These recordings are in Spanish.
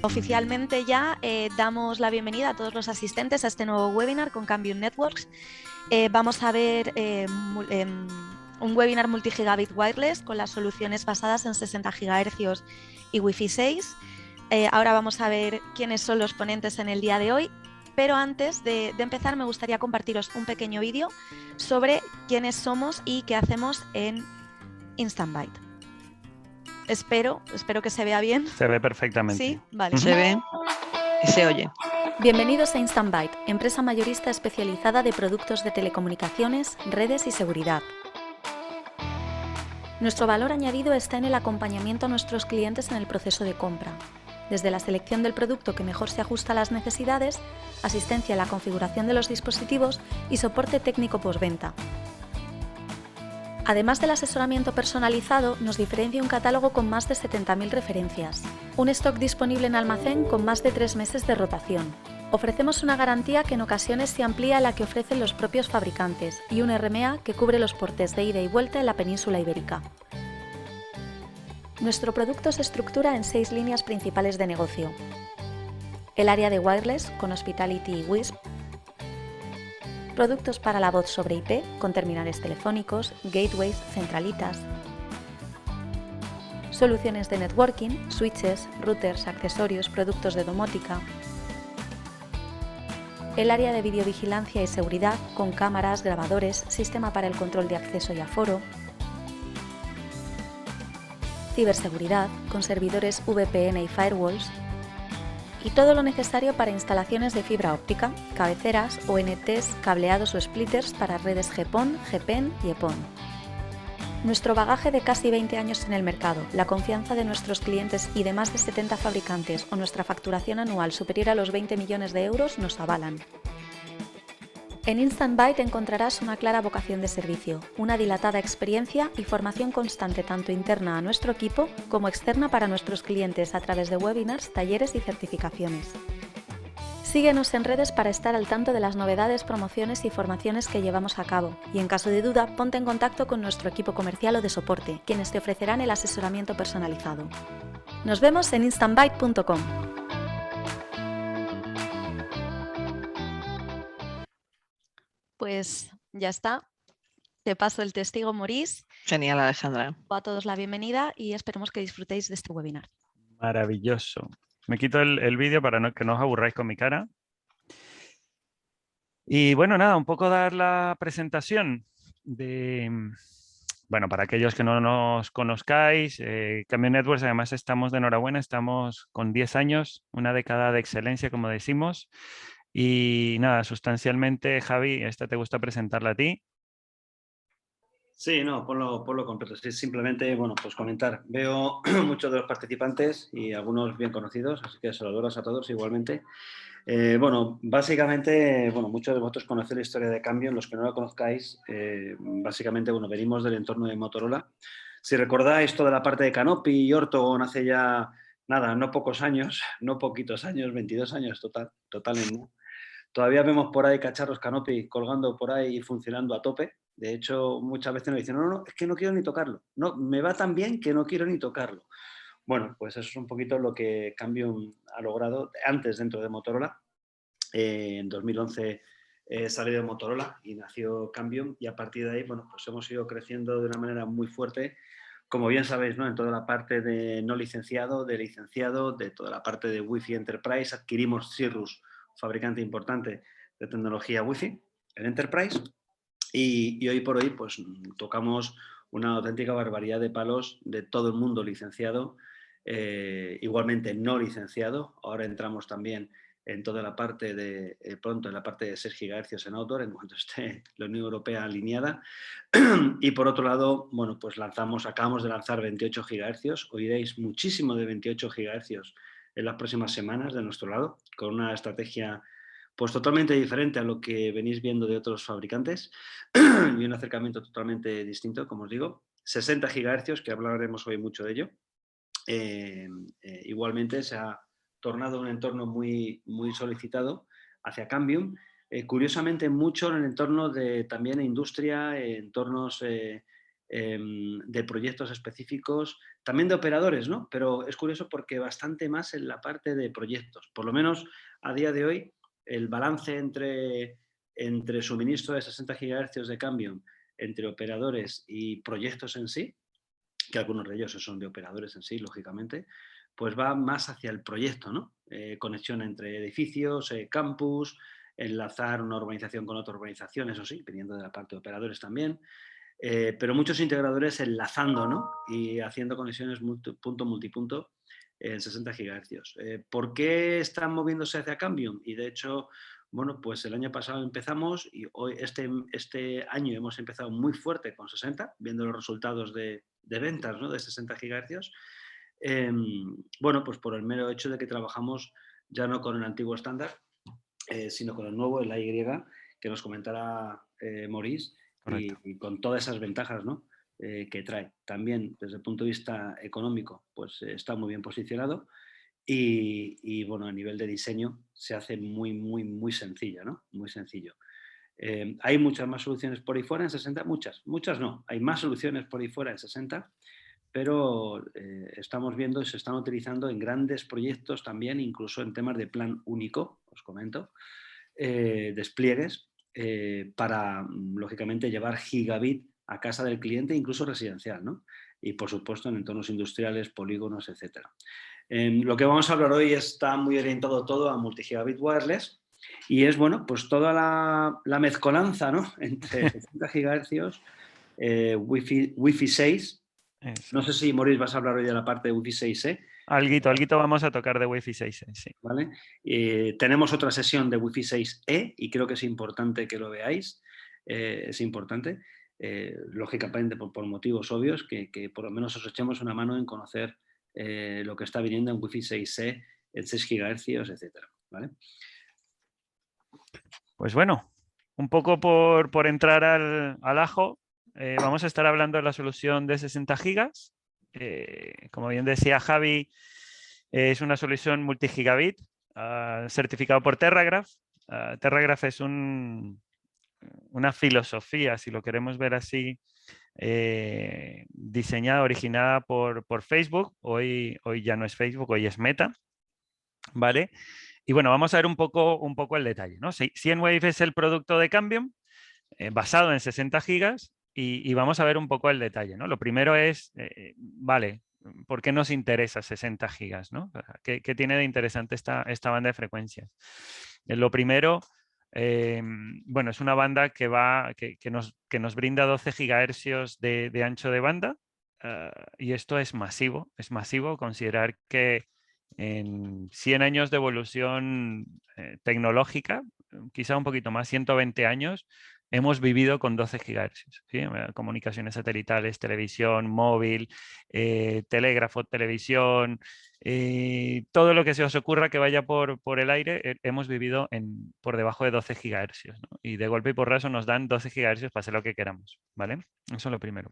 Oficialmente ya damos la bienvenida a todos los asistentes a este nuevo webinar con Cambium Networks. Vamos a ver un webinar multi-gigabit wireless con las soluciones basadas en 60 GHz y Wi-Fi 6. Ahora vamos a ver quiénes son los ponentes en el día de hoy, pero antes de empezar me gustaría compartiros un pequeño vídeo sobre quiénes somos y qué hacemos en Instant Byte. Espero que se vea bien. Se ve perfectamente. Sí, vale. Se ve y se oye. Bienvenidos a Instant Byte, empresa mayorista especializada de productos de telecomunicaciones, redes y seguridad. Nuestro valor añadido está en el acompañamiento a nuestros clientes en el proceso de compra, desde la selección del producto que mejor se ajusta a las necesidades, asistencia a la configuración de los dispositivos y soporte técnico postventa. Además del asesoramiento personalizado, nos diferencia un catálogo con más de 70.000 referencias, un stock disponible en almacén con más de 3 meses de rotación. Ofrecemos una garantía que en ocasiones se amplía a la que ofrecen los propios fabricantes y un RMA que cubre los portes de ida y vuelta en la península ibérica. Nuestro producto se estructura en 6 líneas principales de negocio. El área de wireless con Hospitality y Wisp, productos para la voz sobre IP con terminales telefónicos, gateways, centralitas, soluciones de networking, switches, routers, accesorios, productos de domótica, el área de videovigilancia y seguridad con cámaras, grabadores, sistema para el control de acceso y aforo, ciberseguridad con servidores VPN y firewalls, y todo lo necesario para instalaciones de fibra óptica, cabeceras, ONTs, cableados o splitters para redes GPON, GPEN y EPON. Nuestro bagaje de casi 20 años en el mercado, la confianza de nuestros clientes y de más de 70 fabricantes o nuestra facturación anual superior a los 20 millones de euros nos avalan. En Instant Byte encontrarás una clara vocación de servicio, una dilatada experiencia y formación constante tanto interna a nuestro equipo como externa para nuestros clientes a través de webinars, talleres y certificaciones. Síguenos en redes para estar al tanto de las novedades, promociones y formaciones que llevamos a cabo y en caso de duda ponte en contacto con nuestro equipo comercial o de soporte, quienes te ofrecerán el asesoramiento personalizado. Nos vemos en instantbyte.com. Pues ya está. Te paso el testigo, Maurice. Genial, Alejandra. A todos la bienvenida y esperemos que disfrutéis de este webinar. Maravilloso. Me quito el vídeo para que no os aburráis con mi cara. Y bueno, nada, un poco dar la presentación de... Bueno, para aquellos que no nos conozcáis, Cambium Networks, además estamos de enhorabuena, estamos con 10 años, una década de excelencia, como decimos. Y nada, sustancialmente, Javi, esta te gusta presentarla a ti. Sí, no, ponlo completo. Sí, simplemente, bueno, pues comentar. Veo muchos de los participantes y algunos bien conocidos, así que saludos a todos igualmente. Bueno, básicamente, bueno, muchos de vosotros conocéis la historia de Cambium, los que no la conozcáis, básicamente, bueno, venimos del entorno de Motorola. Si recordáis toda la parte de Canopy y Ortogon hace ya, nada, no pocos años, no poquitos años, 22 años totalmente. Todavía vemos por ahí cacharros Canopy colgando por ahí y funcionando a tope. De hecho, muchas veces nos dicen, no, es que no quiero ni tocarlo. No, me va tan bien que no quiero ni tocarlo. Bueno, pues eso es un poquito lo que Cambium ha logrado antes dentro de Motorola. En 2011 salí de Motorola y nació Cambium y a partir de ahí, bueno, pues hemos ido creciendo de una manera muy fuerte. Como bien sabéis, ¿no? En toda la parte de no licenciado, de toda la parte de Wi-Fi Enterprise, adquirimos Cirrus, fabricante importante de tecnología Wi-Fi, el Enterprise, y hoy por hoy pues tocamos una auténtica barbaridad de palos de todo el mundo licenciado, igualmente no licenciado. Ahora entramos también en toda la parte de, pronto en la parte de 6 GHz en outdoor, en cuanto esté la Unión Europea alineada. Y por otro lado, bueno, pues acabamos de lanzar 28 GHz, oiréis muchísimo de 28 GHz en las próximas semanas de nuestro lado, con una estrategia pues totalmente diferente a lo que venís viendo de otros fabricantes y un acercamiento totalmente distinto, como os digo. 60 GHz, que hablaremos hoy mucho de ello. Igualmente se ha tornado un entorno muy, muy solicitado hacia Cambium. Curiosamente mucho en el entorno de también industria, entornos de proyectos específicos, también de operadores, ¿no? Pero es curioso porque bastante más en la parte de proyectos. Por lo menos a día de hoy, el balance entre suministro de 60 GHz de Cambium, entre operadores y proyectos en sí, que algunos de ellos son de operadores en sí, lógicamente, pues va más hacia el proyecto, ¿no? Conexión entre edificios, campus, enlazar una urbanización con otra urbanización, eso sí, dependiendo de la parte de operadores también, pero muchos integradores enlazando, ¿no? Y haciendo conexiones punto-multipunto en 60 GHz. ¿Por qué están moviéndose hacia Cambium? Y de hecho, bueno, pues el año pasado empezamos y hoy este año hemos empezado muy fuerte con 60, viendo los resultados de ventas, ¿no? De 60 GHz. Bueno, pues por el mero hecho de que trabajamos ya no con el antiguo estándar, sino con el nuevo, el AY, que nos comentará Maurice, y con todas esas ventajas, ¿no? Que trae. También desde el punto de vista económico, pues está muy bien posicionado y bueno, a nivel de diseño se hace muy, muy, muy sencillo, ¿no? Muy sencillo. Hay muchas más soluciones por ahí fuera en 60, muchas no, hay más soluciones por ahí fuera en 60, pero estamos viendo y se están utilizando en grandes proyectos también, incluso en temas de plan único, os comento, despliegues para, lógicamente, llevar gigabit a casa del cliente, incluso residencial, ¿no? Y, por supuesto, en entornos industriales, polígonos, etc. Lo que vamos a hablar hoy está muy orientado todo a multigigabit wireless y es, bueno, pues toda la mezcolanza, ¿no? Entre 60 GHz, Wi-Fi 6. Eso No sé si, Maurice, vas a hablar hoy de la parte de Wi-Fi 6E. Alguito vamos a tocar de Wi-Fi 6, sí. ¿Vale? Tenemos otra sesión de Wi-Fi 6E y creo que es importante que lo veáis. Es importante, lógicamente por motivos obvios, que por lo menos os echemos una mano en conocer lo que está viniendo en Wi-Fi 6E, en 6 GHz, etc. ¿Vale? Pues bueno, un poco por entrar al ajo, vamos a estar hablando de la solución de 60 gigas. Como bien decía Javi, es una solución multigigabit certificado por Terragraph. Terragraph es una filosofía, si lo queremos ver así, diseñada, originada por Facebook. Hoy ya no es Facebook, hoy es Meta. ¿Vale? Y bueno, vamos a ver un poco el detalle, ¿no? Cnwave es el producto de Cambium basado en 60 gigas y vamos a ver un poco el detalle, ¿no? Lo primero es, vale, ¿por qué nos interesa 60 gigas, ¿no? ¿Qué tiene de interesante esta banda de frecuencias? Lo primero, bueno, es una banda que nos brinda 12 gigahercios de ancho de banda y esto es masivo considerar que en 100 años de evolución tecnológica, quizá un poquito más, 120 años, hemos vivido con 12 GHz. ¿Sí? Comunicaciones satelitales, televisión, móvil, telégrafo, televisión, todo lo que se os ocurra que vaya por el aire, hemos vivido por debajo de 12 GHz. ¿no? Y de golpe y porrazo nos dan 12 GHz para hacer lo que queramos. ¿Vale? Eso es lo primero.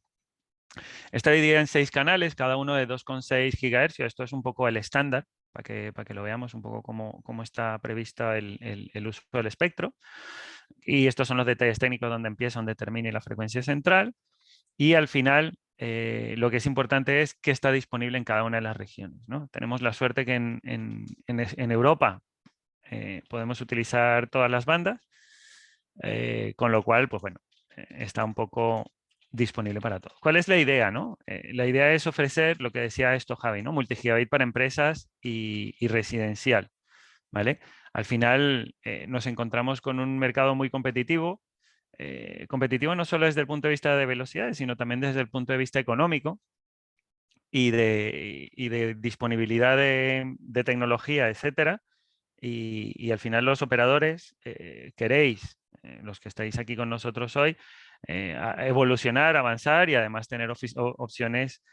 Está dividida en 6 canales, cada uno de 2,6 GHz. Esto es un poco el estándar, para que lo veamos un poco cómo está prevista el uso del espectro. Y estos son los detalles técnicos donde empieza, donde termina la frecuencia central. Y al final, lo que es importante es que está disponible en cada una de las regiones. ¿no? Tenemos la suerte que en Europa podemos utilizar todas las bandas, con lo cual, pues bueno, está un poco disponible para todos. ¿Cuál es la idea? ¿no? La idea es ofrecer lo que decía esto Javi, ¿no? Multigigabit para empresas y residencial. ¿vale? Al final nos encontramos con un mercado muy competitivo. Competitivo no solo desde el punto de vista de velocidades, sino también desde el punto de vista económico y de disponibilidad de tecnología, etcétera. Y al final los operadores queréis, los que estáis aquí con nosotros hoy, evolucionar, avanzar y además tener opciones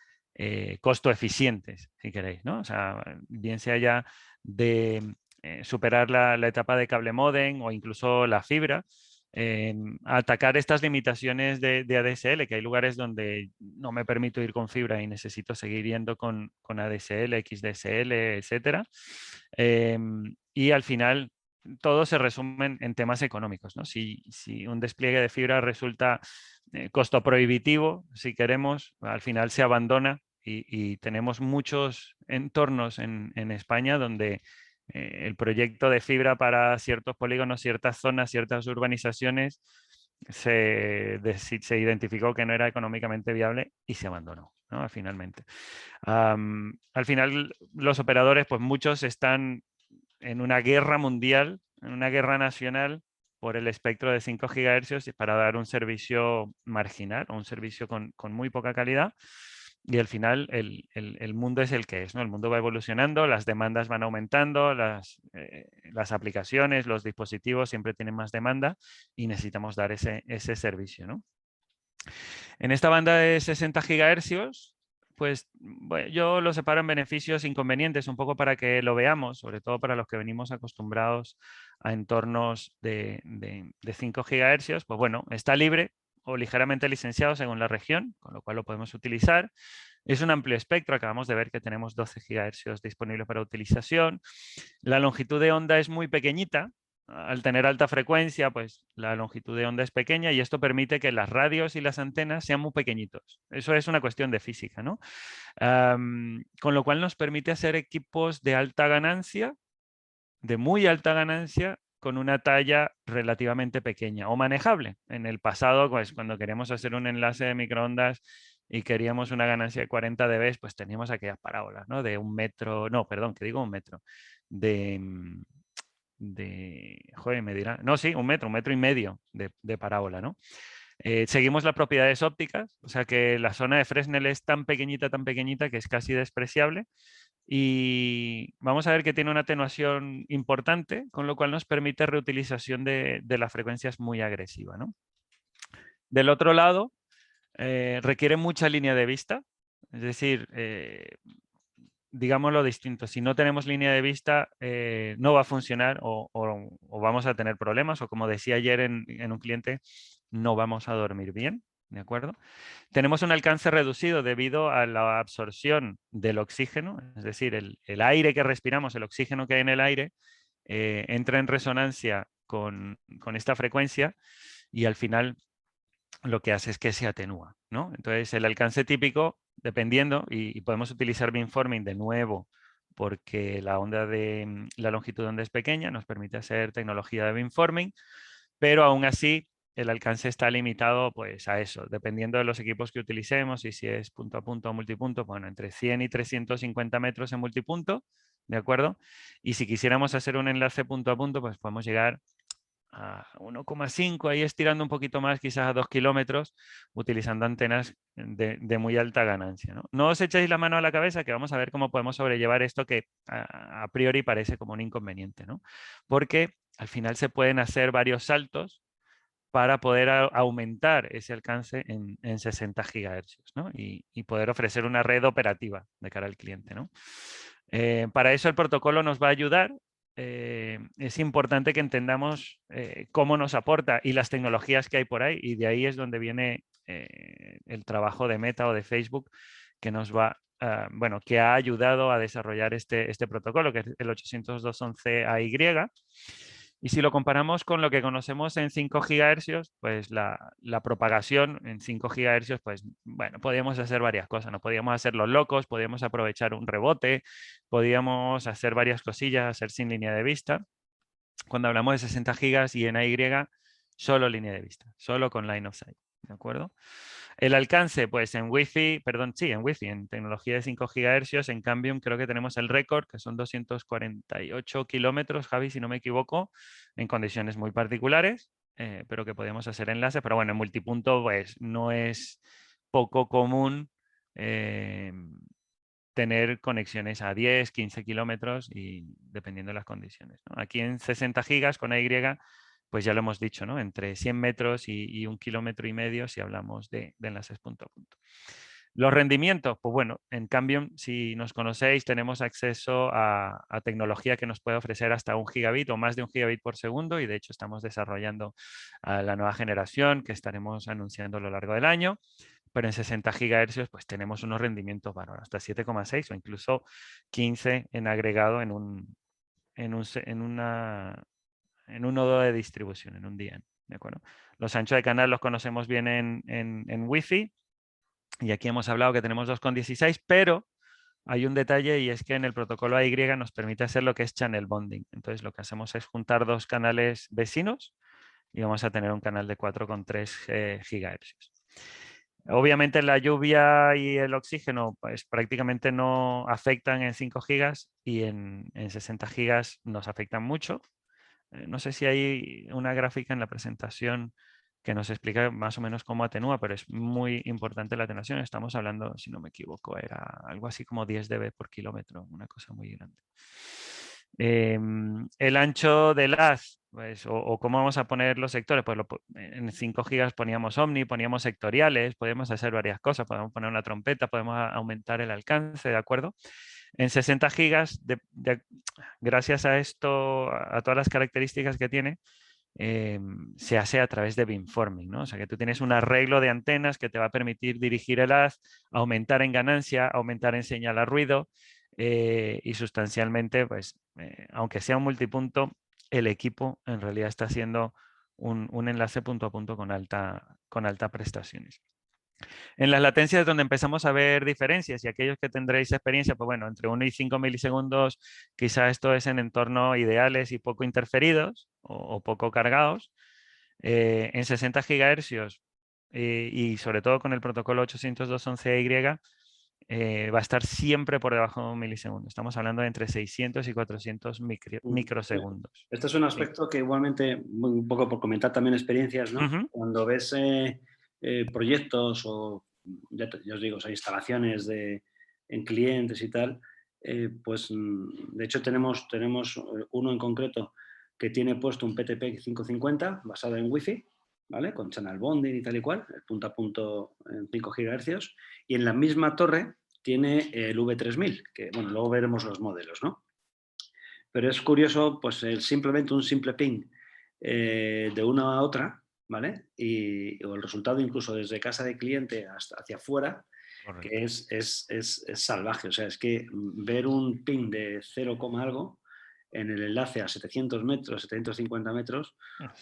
costo eficientes, si queréis, ¿no? O sea, bien sea ya de superar la etapa de cable módem o incluso la fibra, atacar estas limitaciones de ADSL, que hay lugares donde no me permito ir con fibra y necesito seguir yendo con ADSL, XDSL, etcétera. Y al final todo se resume en temas económicos. ¿no? Si un despliegue de fibra resulta costo prohibitivo, si queremos, al final se abandona y tenemos muchos entornos en España donde el proyecto de fibra para ciertos polígonos, ciertas zonas, ciertas urbanizaciones, se identificó que no era económicamente viable y se abandonó, ¿no? Finalmente. Al final, los operadores, pues muchos están en una guerra mundial, en una guerra nacional por el espectro de 5 GHz para dar un servicio marginal o un servicio con muy poca calidad. Y al final el mundo es el que es, ¿no? El mundo va evolucionando, las demandas van aumentando, las aplicaciones, los dispositivos siempre tienen más demanda y necesitamos dar ese servicio, ¿no? En esta banda de 60 GHz, pues bueno, yo lo separo en beneficios e inconvenientes, un poco para que lo veamos, sobre todo para los que venimos acostumbrados a entornos de 5 GHz, pues bueno, está libre o ligeramente licenciado según la región, con lo cual lo podemos utilizar. Es un amplio espectro, acabamos de ver que tenemos 12 GHz disponibles para utilización. La longitud de onda es muy pequeñita. Al tener alta frecuencia, pues la longitud de onda es pequeña y esto permite que las radios y las antenas sean muy pequeñitos. Eso es una cuestión de física, ¿no? Con lo cual nos permite hacer equipos de alta ganancia, de muy alta ganancia, con una talla relativamente pequeña o manejable. En el pasado, pues cuando queríamos hacer un enlace de microondas y queríamos una ganancia de 40 dB, pues teníamos aquellas parábolas, ¿no? De 1 metro, no, perdón, que digo 1 metro, joder, me dirá, no, sí, 1 metro y medio de parábola, ¿no? Seguimos las propiedades ópticas, o sea que la zona de Fresnel es tan pequeñita que es casi despreciable y vamos a ver que tiene una atenuación importante, con lo cual nos permite reutilización de las frecuencias muy agresiva, ¿no? Del otro lado, requiere mucha línea de vista, es decir, digámoslo distinto, si no tenemos línea de vista no va a funcionar o vamos a tener problemas o como decía ayer en un cliente, no vamos a dormir bien, ¿de acuerdo? Tenemos un alcance reducido debido a la absorción del oxígeno, es decir, el aire que respiramos, el oxígeno que hay en el aire, entra en resonancia con esta frecuencia y al final lo que hace es que se atenúa, ¿no? Entonces, el alcance típico, dependiendo, y podemos utilizar beamforming de nuevo, porque la longitud de onda es pequeña, nos permite hacer tecnología de beamforming, pero aún así el alcance está limitado pues a eso, dependiendo de los equipos que utilicemos y si es punto a punto o multipunto, bueno, entre 100 y 350 metros en multipunto, ¿de acuerdo? Y si quisiéramos hacer un enlace punto a punto, pues podemos llegar a 1,5, ahí estirando un poquito más, quizás a 2 kilómetros, utilizando antenas de muy alta ganancia, ¿no? No os echéis la mano a la cabeza que vamos a ver cómo podemos sobrellevar esto que a priori parece como un inconveniente, ¿no? Porque al final se pueden hacer varios saltos para poder aumentar ese alcance en 60 GHz, ¿no? Y poder ofrecer una red operativa de cara al cliente, ¿no? Para eso el protocolo nos va a ayudar. Es importante que entendamos cómo nos aporta y las tecnologías que hay por ahí, y de ahí es donde viene el trabajo de Meta o de Facebook que nos va, bueno, que ha ayudado a desarrollar este protocolo, que es el 802.11ay. Y si lo comparamos con lo que conocemos en 5 GHz, pues la propagación en 5 GHz, pues bueno, podíamos hacer varias cosas, no podíamos hacerlos locos, podíamos aprovechar un rebote, podíamos hacer varias cosillas, hacer sin línea de vista. Cuando hablamos de 60 gigas y en AY, solo línea de vista, solo con line of sight, ¿de acuerdo? El alcance, pues en Wi-Fi, perdón, sí, en Wi-Fi, en tecnología de 5 GHz, en Cambium creo que tenemos el récord, que son 248 kilómetros, Javi, si no me equivoco, en condiciones muy particulares, pero que podemos hacer enlaces. Pero bueno, en multipunto, pues no es poco común tener conexiones a 10, 15 kilómetros y dependiendo de las condiciones, ¿no? Aquí en 60 gigas con AY, pues ya lo hemos dicho, ¿no? Entre 100 metros y 1,5 kilómetros si hablamos de enlaces punto a punto. Los rendimientos, pues bueno, en cambio, si nos conocéis, tenemos acceso a tecnología que nos puede ofrecer hasta 1 gigabit o más de 1 gigabit por segundo y de hecho estamos desarrollando la nueva generación que estaremos anunciando a lo largo del año. Pero en 60 GHz pues tenemos unos rendimientos bárbaros, hasta 7,6 o incluso 15 en agregado en un nodo de distribución, en un día, ¿de acuerdo? Los anchos de canal los conocemos bien en Wi-Fi y aquí hemos hablado que tenemos 2,16, pero hay un detalle y es que en el protocolo AY nos permite hacer lo que es channel bonding. Entonces lo que hacemos es juntar dos canales vecinos y vamos a tener un canal de 4,3 GHz. Obviamente la lluvia y el oxígeno pues, prácticamente no afectan en 5 gigas y en 60 gigas nos afectan mucho. No sé si hay una gráfica en la presentación que nos explica más o menos cómo atenúa, pero es muy importante la atenuación. Estamos hablando, si no me equivoco, era algo así como 10 dB por kilómetro, una cosa muy grande. El ancho del haz, pues, o cómo vamos a poner los sectores, pues en 5 gigas poníamos Omni, poníamos sectoriales, podemos hacer varias cosas, podemos poner una trompeta, podemos aumentar el alcance, ¿de acuerdo? En 60 gigas, gracias a esto, a todas las características que tiene, se hace a través de beamforming, ¿no? O sea que tú tienes un arreglo de antenas que te va a permitir dirigir el haz, aumentar en ganancia, aumentar en señal a ruido y sustancialmente, pues, aunque sea un multipunto, el equipo en realidad está haciendo un enlace punto a punto con alta prestaciones. En las latencias es donde empezamos a ver diferencias y aquellos que tendréis experiencia, pues bueno, entre 1 y 5 milisegundos, quizá esto es en entornos ideales y poco interferidos o poco cargados. En 60 gigahercios y sobre todo con el protocolo 802.11y va a estar siempre por debajo de 1 milisegundo. Estamos hablando de entre 600 y 400 microsegundos. Este es un aspecto que igualmente, un poco por comentar también experiencias, ¿no? Cuando ves proyectos o, ya os digo, o sea, instalaciones en clientes y tal, pues de hecho tenemos uno en concreto que tiene puesto un PTP 550 basado en Wi-Fi, ¿vale? Con channel bonding y tal y cual, el punto a punto en 5 GHz, y en la misma torre tiene el V3000, que bueno, luego veremos los modelos, ¿no? Pero es curioso, pues simplemente un simple ping de una a otra, ¿vale? O el resultado incluso desde casa de cliente hasta hacia afuera, correcto, que es salvaje. O sea, es que ver un ping de 0, algo en el enlace a 700 metros, 750 metros,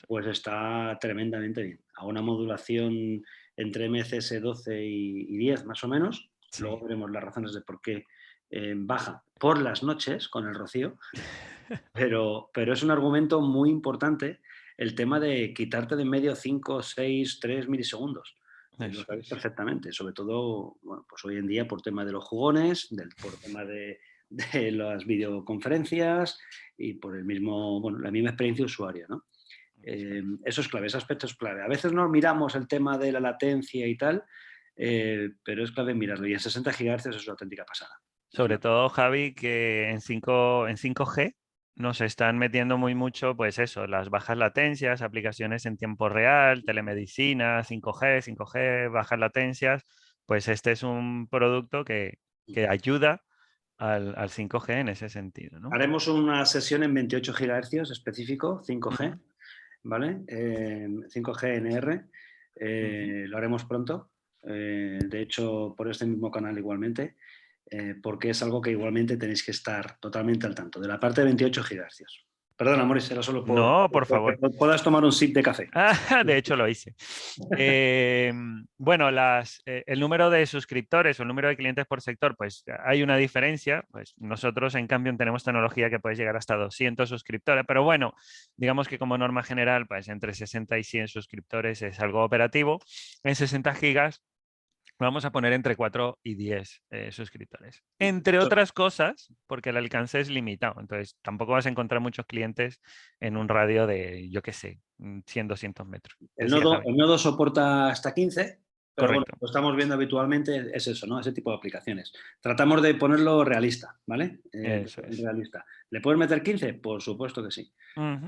pues está tremendamente bien. A una modulación entre MCS 12 y 10 más o menos. Sí. Luego veremos las razones de por qué baja por las noches con el rocío, pero es un argumento muy importante el tema de quitarte de en medio 5, 6, 3 milisegundos. Lo sabéis perfectamente, sobre todo bueno, pues hoy en día por tema de los jugones, por tema de las videoconferencias y por el mismo, bueno, la misma experiencia usuaria, ¿no? Eso es clave, ese aspecto es clave. A veces no miramos el tema de la latencia y tal, pero es clave mirarlo. Y en 60 GHz es una auténtica pasada. Sobre todo, Javi, que en 5G nos están metiendo muy mucho, pues eso, las bajas latencias, aplicaciones en tiempo real, telemedicina, 5G, bajas latencias, pues este es un producto que ayuda al 5G en ese sentido, ¿no? Haremos una sesión en 28 GHz específico, 5G, ¿vale? 5G NR, lo haremos pronto, de hecho por este mismo canal igualmente, porque es algo que igualmente tenéis que estar totalmente al tanto, de la parte de 28 GHz. Perdona, Maurice, era solo por favor. Que puedas tomar un sip de café. De hecho, lo hice. Bueno, el número de suscriptores o el número de clientes por sector, pues hay una diferencia. Pues nosotros, en cambio, tenemos tecnología que puede llegar hasta 200 suscriptores. Pero bueno, digamos que como norma general, pues entre 60 y 100 suscriptores es algo operativo. En 60 gigas vamos a poner entre 4 y 10 suscriptores. Entre otras cosas, porque el alcance es limitado. Entonces, tampoco vas a encontrar muchos clientes en un radio de, yo qué sé, 100, 200 metros. El nodo soporta hasta 15, pero bueno, lo estamos viendo habitualmente, es eso, ¿no? Ese tipo de aplicaciones. Tratamos de ponerlo realista, ¿vale? Eso es. Realista. ¿Le puedes meter 15? Por supuesto que sí.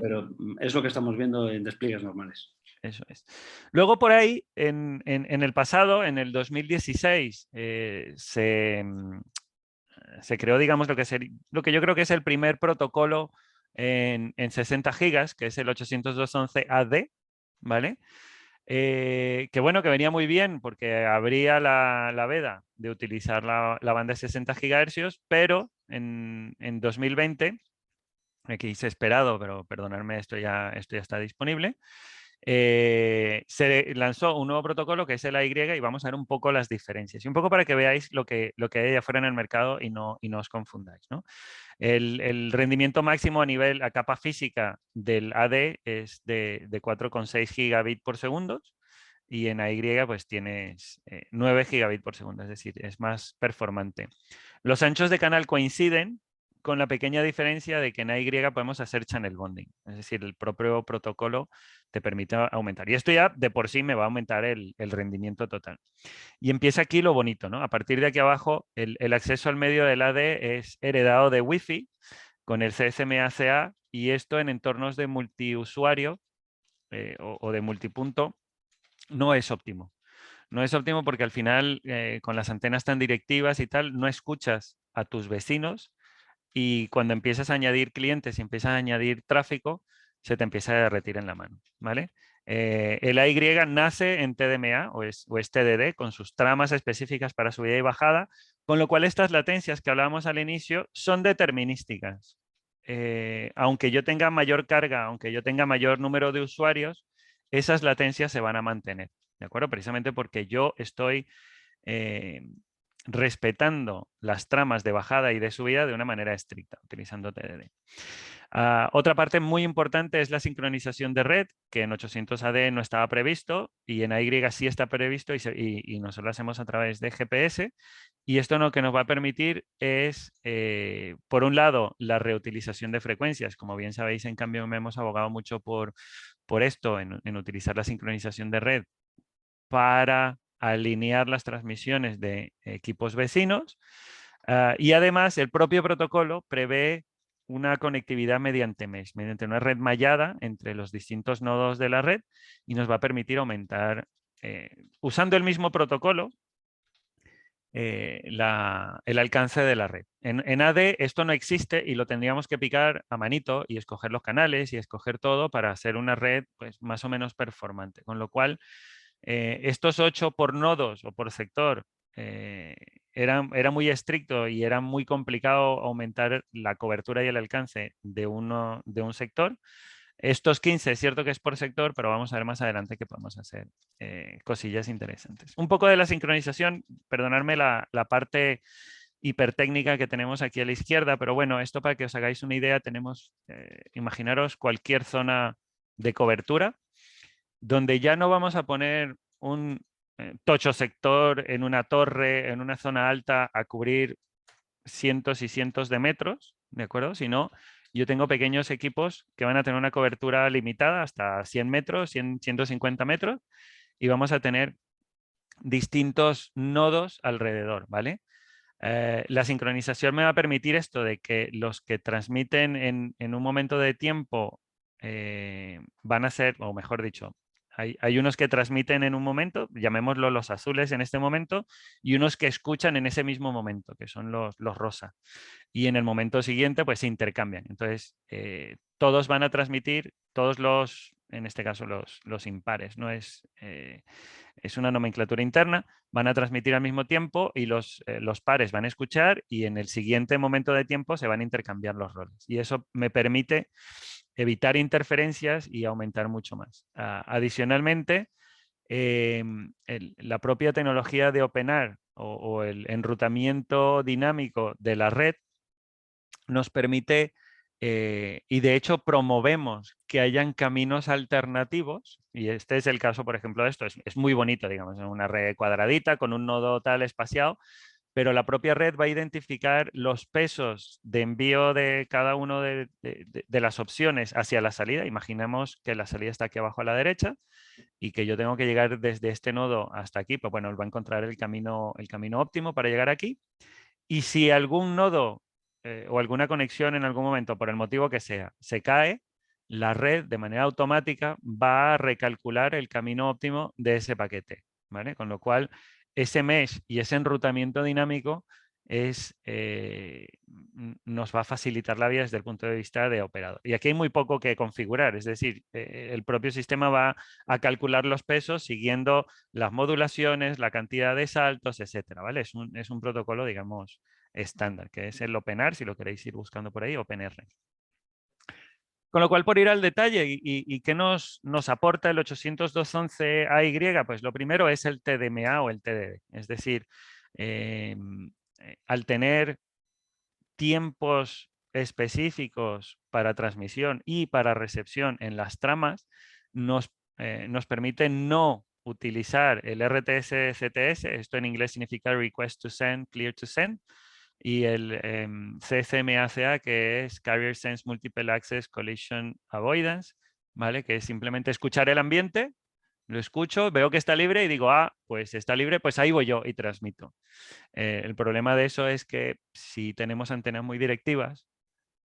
Pero es lo que estamos viendo en despliegues normales. Eso es. Luego por ahí, en el pasado, en el 2016, se creó, digamos, lo que yo creo que es el primer protocolo en 60 gigas, que es el 802.11ad, ¿vale? Que bueno, que venía muy bien porque abría la veda de utilizar la banda de 60 GHz, pero en 2020, aquí se ha esperado, pero perdonadme, esto ya está disponible. se lanzó un nuevo protocolo que es el AY y vamos a ver un poco las diferencias. Y un poco para que veáis lo que hay allá afuera en el mercado y no os confundáis, ¿no? El rendimiento máximo a capa física del AD es de 4,6 gigabits por segundo y en AY pues tienes 9 gigabits por segundo, es decir, es más performante. Los anchos de canal coinciden con la pequeña diferencia de que en AY podemos hacer channel bonding, es decir, el propio protocolo te permite aumentar. Y esto ya de por sí me va a aumentar el rendimiento total. Y empieza aquí lo bonito, ¿no? A partir de aquí abajo, el acceso al medio del AD es heredado de Wi-Fi con el CSMA-CA y esto en entornos de multiusuario o de multipunto no es óptimo. No es óptimo porque al final, con las antenas tan directivas y tal, no escuchas a tus vecinos y cuando empiezas a añadir clientes y empiezas a añadir tráfico, se te empieza a derretir en la mano, ¿vale? El AY nace en TDMA o es TDD con sus tramas específicas para subida y bajada, con lo cual estas latencias que hablábamos al inicio son determinísticas. Aunque yo tenga mayor carga, aunque yo tenga mayor número de usuarios, esas latencias se van a mantener, ¿de acuerdo? Precisamente porque yo estoy respetando las tramas de bajada y de subida de una manera estricta, utilizando TDD. Otra parte muy importante es la sincronización de red, que en 800 AD no estaba previsto y en AY sí está previsto y nosotros lo hacemos a través de GPS. Y esto lo que nos va a permitir es, por un lado, la reutilización de frecuencias. Como bien sabéis, en cambio, me hemos abogado mucho por esto, en utilizar la sincronización de red para alinear las transmisiones de equipos vecinos. Y además, el propio protocolo prevé una conectividad mediante mesh, mediante una red mallada entre los distintos nodos de la red y nos va a permitir aumentar, usando el mismo protocolo, el alcance de la red. En AD esto no existe y lo tendríamos que picar a manito y escoger los canales y escoger todo para hacer una red pues, más o menos performante. Con lo cual, estos 8 por nodos o por sector era muy estricto y era muy complicado aumentar la cobertura y el alcance de un sector. Estos 15 es cierto que es por sector, pero vamos a ver más adelante que podemos hacer cosillas interesantes. Un poco de la sincronización, perdonadme la parte hipertécnica que tenemos aquí a la izquierda, pero bueno, esto para que os hagáis una idea, tenemos, imaginaros cualquier zona de cobertura donde ya no vamos a poner un tocho sector en una torre, en una zona alta a cubrir cientos y cientos de metros, ¿de acuerdo? Sino yo tengo pequeños equipos que van a tener una cobertura limitada hasta 100 metros, 150 metros y vamos a tener distintos nodos alrededor, ¿vale? La sincronización me va a permitir esto de que los que transmiten en un momento de tiempo van a ser, o mejor dicho, hay unos que transmiten en un momento, llamémoslo los azules en este momento, y unos que escuchan en ese mismo momento, que son los rosa. Y en el momento siguiente, pues se intercambian. Entonces, todos van a transmitir, en este caso los impares, ¿no? Es una nomenclatura interna, van a transmitir al mismo tiempo y los pares van a escuchar y en el siguiente momento de tiempo se van a intercambiar los roles. Y eso me permite evitar interferencias y aumentar mucho más. Adicionalmente, la propia tecnología de OpenR o el enrutamiento dinámico de la red nos permite, y de hecho promovemos que hayan caminos alternativos, y este es el caso, por ejemplo, de esto, es muy bonito, digamos, en una red cuadradita con un nodo tal espaciado, pero la propia red va a identificar los pesos de envío de cada uno de las opciones hacia la salida. Imaginemos que la salida está aquí abajo a la derecha y que yo tengo que llegar desde este nodo hasta aquí, pues bueno, él va a encontrar el camino óptimo para llegar aquí. Y si algún nodo o alguna conexión en algún momento, por el motivo que sea, se cae, la red de manera automática va a recalcular el camino óptimo de ese paquete, ¿vale? Con lo cual, ese mesh y ese enrutamiento dinámico nos va a facilitar la vida desde el punto de vista de operador. Y aquí hay muy poco que configurar, es decir, el propio sistema va a calcular los pesos siguiendo las modulaciones, la cantidad de saltos, etcétera, ¿vale? Es un protocolo, digamos, estándar, que es el OpenR, si lo queréis ir buscando por ahí, OpenR. Con lo cual, por ir al detalle, ¿y qué nos aporta el 802.11ay? Pues lo primero es el TDMA o el TDD. Es decir, al tener tiempos específicos para transmisión y para recepción en las tramas, nos permite no utilizar el RTS-CTS, esto en inglés significa Request to Send, Clear to Send, y el CSMACA, que es Carrier Sense Multiple Access Collision Avoidance, ¿vale? Que es simplemente escuchar el ambiente, lo escucho, veo que está libre y digo, pues está libre, pues ahí voy yo y transmito. El problema de eso es que si tenemos antenas muy directivas,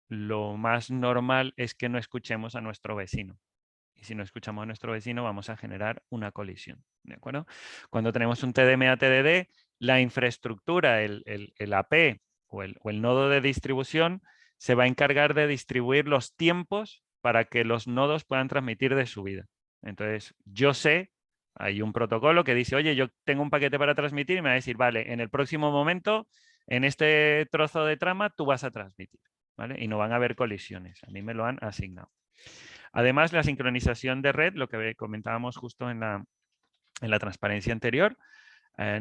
lo más normal es que no escuchemos a nuestro vecino. Y si no escuchamos a nuestro vecino, vamos a generar una colisión. ¿De acuerdo? Cuando tenemos un TDMA-TDD, la infraestructura, el AP o el nodo de distribución, se va a encargar de distribuir los tiempos para que los nodos puedan transmitir de su vida. Entonces, yo sé, hay un protocolo que dice, oye, yo tengo un paquete para transmitir y me va a decir, vale, en el próximo momento, en este trozo de trama, tú vas a transmitir. ¿Vale? Y no van a haber colisiones. A mí me lo han asignado. Además, la sincronización de red, lo que comentábamos justo en la transparencia anterior,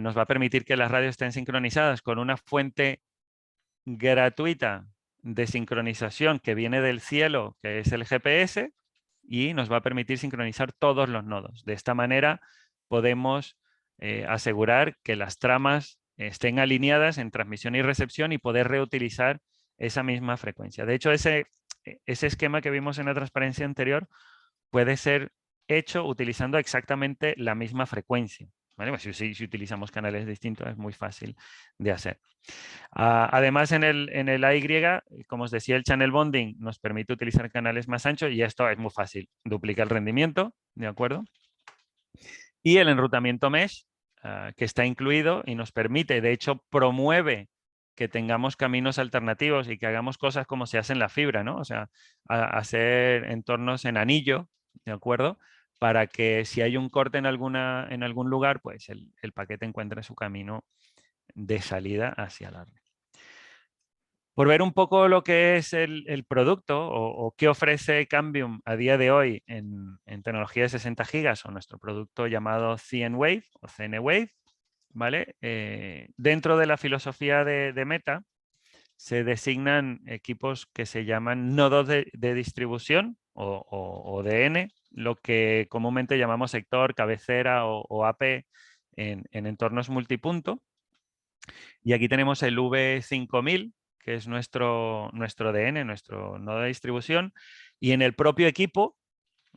nos va a permitir que las radios estén sincronizadas con una fuente gratuita de sincronización que viene del cielo, que es el GPS, y nos va a permitir sincronizar todos los nodos. De esta manera podemos asegurar que las tramas estén alineadas en transmisión y recepción y poder reutilizar esa misma frecuencia. De hecho, ese esquema que vimos en la transparencia anterior puede ser hecho utilizando exactamente la misma frecuencia. ¿Vale? Pues si utilizamos canales distintos es muy fácil de hacer. Además, en el AY, como os decía, el channel bonding nos permite utilizar canales más anchos y esto es muy fácil. Duplica el rendimiento, ¿de acuerdo? Y el enrutamiento mesh, que está incluido y nos permite, de hecho, promueve que tengamos caminos alternativos y que hagamos cosas como se hace en la fibra, ¿no? O sea, hacer entornos en anillo, ¿de acuerdo? Para que si hay un corte en algún lugar, pues el paquete encuentre su camino de salida hacia la red. Por ver un poco lo que es el producto o qué ofrece Cambium a día de hoy en tecnología de 60 gigas o nuestro producto llamado CN-Wave o CN-Wave, ¿vale? Dentro de la filosofía de Meta se designan equipos que se llaman nodos de distribución o DN, lo que comúnmente llamamos sector, cabecera o AP en entornos multipunto. Y aquí tenemos el V5000, que es nuestro DN, nuestro nodo de distribución, y en el propio equipo,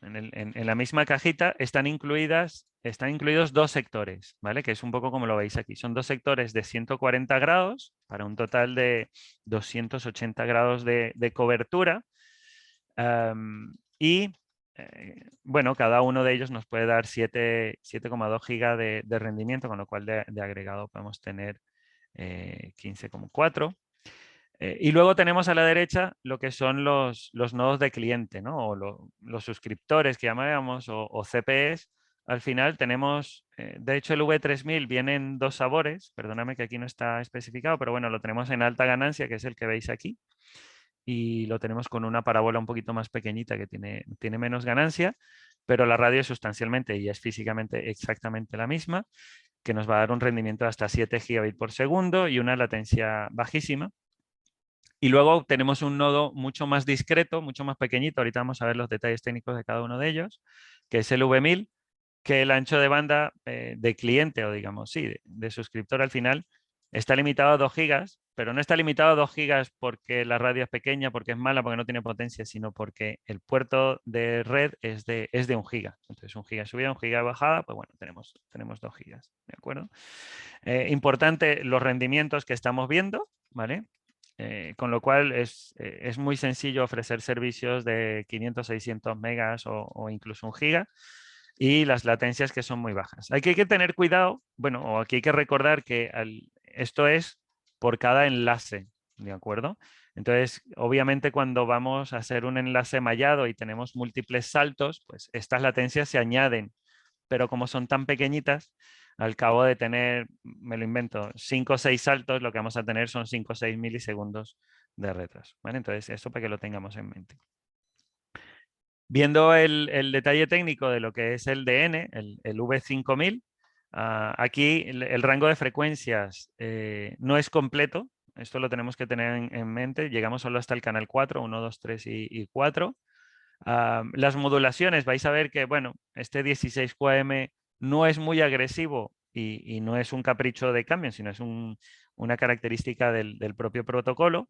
en la misma cajita, están incluidos dos sectores, ¿vale? Que es un poco como lo veis aquí. Son dos sectores de 140 grados para un total de 280 grados de cobertura. Bueno, cada uno de ellos nos puede dar 7,2 gigas de rendimiento, con lo cual de agregado podemos tener 15,4. Y luego tenemos a la derecha lo que son los nodos de cliente, ¿no? O los suscriptores que llamábamos o CPEs. Al final tenemos, de hecho el V3000 viene en dos sabores, perdóname que aquí no está especificado, pero bueno, lo tenemos en alta ganancia, que es el que veis aquí. Y lo tenemos con una parábola un poquito más pequeñita que tiene menos ganancia, pero la radio es sustancialmente y es físicamente exactamente la misma, que nos va a dar un rendimiento de hasta 7 gigabits por segundo y una latencia bajísima. Y luego tenemos un nodo mucho más discreto, mucho más pequeñito, ahorita vamos a ver los detalles técnicos de cada uno de ellos, que es el V1000, que el ancho de banda de cliente o digamos, sí, de suscriptor al final está limitado a 2 gigas, pero no está limitado a 2 gigas porque la radio es pequeña, porque es mala, porque no tiene potencia, sino porque el puerto de red es de 1 giga. Entonces 1 giga de subida, 1 giga de bajada, pues bueno, tenemos 2 gigas, ¿de acuerdo? Importante los rendimientos que estamos viendo, ¿vale? Con lo cual es muy sencillo ofrecer servicios de 500, 600 megas o incluso 1 giga y las latencias que son muy bajas. Aquí hay que tener cuidado, bueno, o aquí hay que recordar que esto es por cada enlace, ¿de acuerdo? Entonces, obviamente cuando vamos a hacer un enlace mallado y tenemos múltiples saltos, pues estas latencias se añaden, pero como son tan pequeñitas, al cabo de tener, me lo invento, 5 o 6 saltos, lo que vamos a tener son 5 o 6 milisegundos de retraso, ¿vale? Entonces, eso para que lo tengamos en mente. Viendo el detalle técnico de lo que es el DN, el V5000, aquí el rango de frecuencias no es completo. Esto lo tenemos que tener en mente. Llegamos solo hasta el canal 4, 1, 2, 3 y 4. Las modulaciones, vais a ver que, bueno, este 16QAM no es muy agresivo y no es un capricho de cambio, sino es una característica del propio protocolo.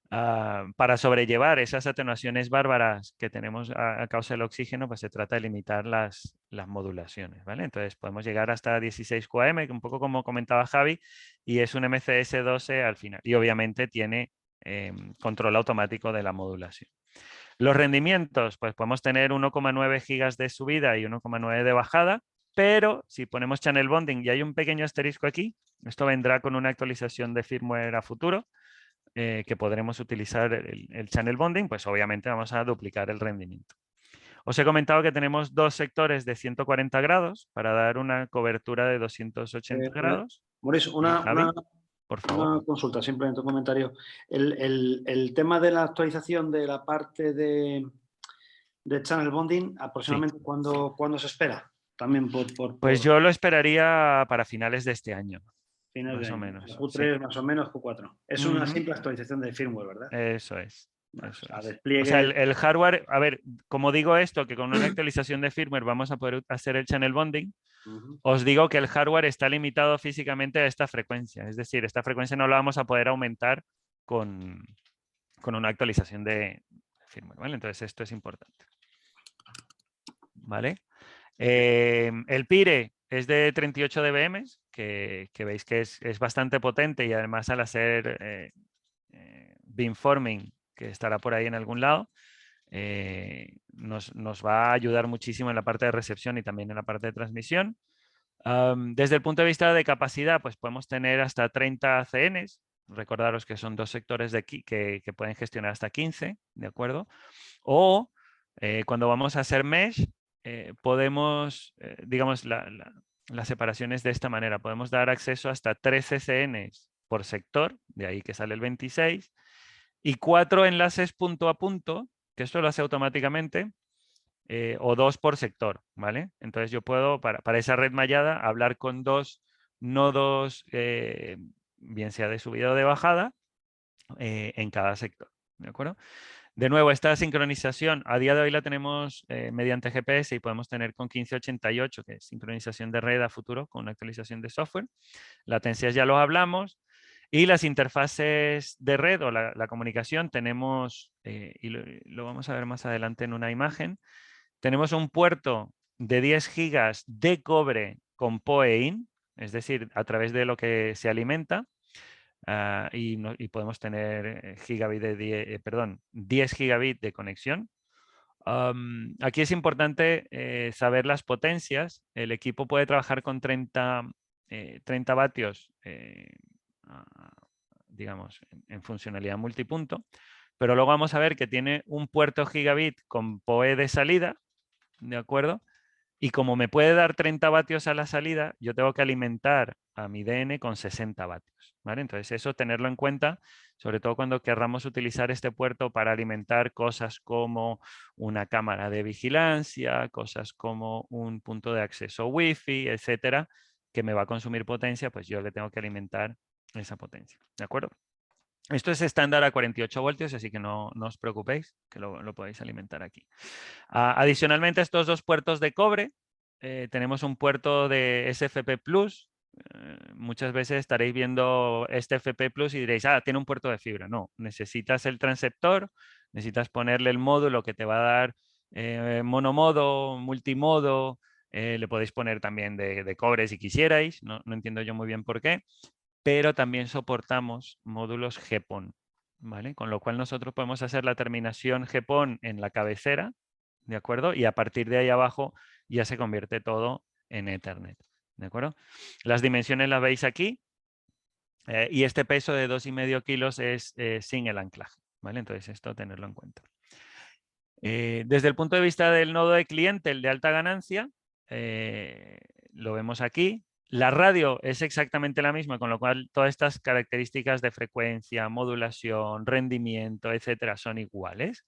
Para sobrellevar esas atenuaciones bárbaras que tenemos a causa del oxígeno, pues se trata de limitar las modulaciones, ¿vale? Entonces podemos llegar hasta 16 QAM, un poco como comentaba Javi, y es un MCS 12 al final. Y obviamente tiene control automático de la modulación. Los rendimientos, pues podemos tener 1,9 gigas de subida y 1,9 de bajada, pero si ponemos channel bonding y hay un pequeño asterisco aquí, esto vendrá con una actualización de firmware a futuro, que podremos utilizar el channel bonding, pues obviamente vamos a duplicar el rendimiento. Os he comentado que tenemos dos sectores de 140 grados para dar una cobertura de 280 grados. Maurice, por favor. Una consulta, simplemente un comentario. El tema de la actualización de la parte de channel bonding, aproximadamente, sí. ¿cuándo se espera? También Pues yo lo esperaría para finales de este año. Más o menos. Q3 sí. Más o menos Q4. Es una simple actualización de firmware, ¿verdad? Eso es. Bueno, eso es. Despliegue... O sea, el hardware, a ver, como digo esto, que con una actualización de firmware vamos a poder hacer el channel bonding, os digo que el hardware está limitado físicamente a esta frecuencia. Es decir, esta frecuencia no la vamos a poder aumentar con una actualización de firmware, ¿vale? Entonces esto es importante. ¿Vale? El PIRE es de 38 dBm, que veis que es bastante potente y además al hacer beamforming, que estará por ahí en algún lado, nos va a ayudar muchísimo en la parte de recepción y también en la parte de transmisión. Desde el punto de vista de capacidad, pues podemos tener hasta 30 CNs. Recordaros que son dos sectores de aquí que pueden gestionar hasta 15, ¿de acuerdo? O cuando vamos a hacer mesh, podemos, digamos, la separación es de esta manera. Podemos dar acceso hasta 13 CNs por sector, de ahí que sale el 26, y 4 enlaces punto a punto, que esto lo hace automáticamente, o 2 por sector, ¿vale? Entonces yo puedo, para esa red mallada, hablar con 2 nodos, bien sea de subida o de bajada, en cada sector, ¿de acuerdo? De nuevo, esta sincronización a día de hoy la tenemos mediante GPS y podemos tener con 1588, que es sincronización de red a futuro con una actualización de software. Latencias ya lo hablamos. Y las interfaces de red o la comunicación tenemos, y lo vamos a ver más adelante en una imagen, tenemos un puerto de 10 gigas de cobre con PoE-in, es decir, a través de lo que se alimenta. Y podemos tener 10 gigabit de conexión. Aquí es importante saber las potencias. El equipo puede trabajar con 30 vatios, digamos, en funcionalidad multipunto, pero luego vamos a ver que tiene un puerto gigabit con PoE de salida, ¿de acuerdo? Y como me puede dar 30 vatios a la salida, yo tengo que alimentar a mi DN con 60 vatios. ¿Vale? Entonces eso tenerlo en cuenta, sobre todo cuando querramos utilizar este puerto para alimentar cosas como una cámara de vigilancia, cosas como un punto de acceso Wi-Fi, etcétera, que me va a consumir potencia, pues yo le tengo que alimentar esa potencia. ¿De acuerdo? Esto es estándar a 48 voltios, así que no os preocupéis, que lo podéis alimentar aquí. Adicionalmente a estos dos puertos de cobre, tenemos un puerto de SFP+. Muchas veces estaréis viendo este FP Plus y diréis, tiene un puerto de fibra. No, necesitas el transceptor, necesitas ponerle el módulo que te va a dar monomodo, multimodo, le podéis poner también de cobre si quisierais, no entiendo yo muy bien por qué, pero también soportamos módulos GPON, ¿vale? Con lo cual nosotros podemos hacer la terminación GPON en la cabecera, ¿de acuerdo? Y a partir de ahí abajo ya se convierte todo en Ethernet, ¿de acuerdo? Las dimensiones las veis aquí y este peso de 2,5 kilos es sin el anclaje, ¿vale? Entonces esto tenerlo en cuenta. Desde el punto de vista del nodo de cliente, el de alta ganancia, lo vemos aquí. La radio es exactamente la misma, con lo cual todas estas características de frecuencia, modulación, rendimiento, etcétera, son iguales.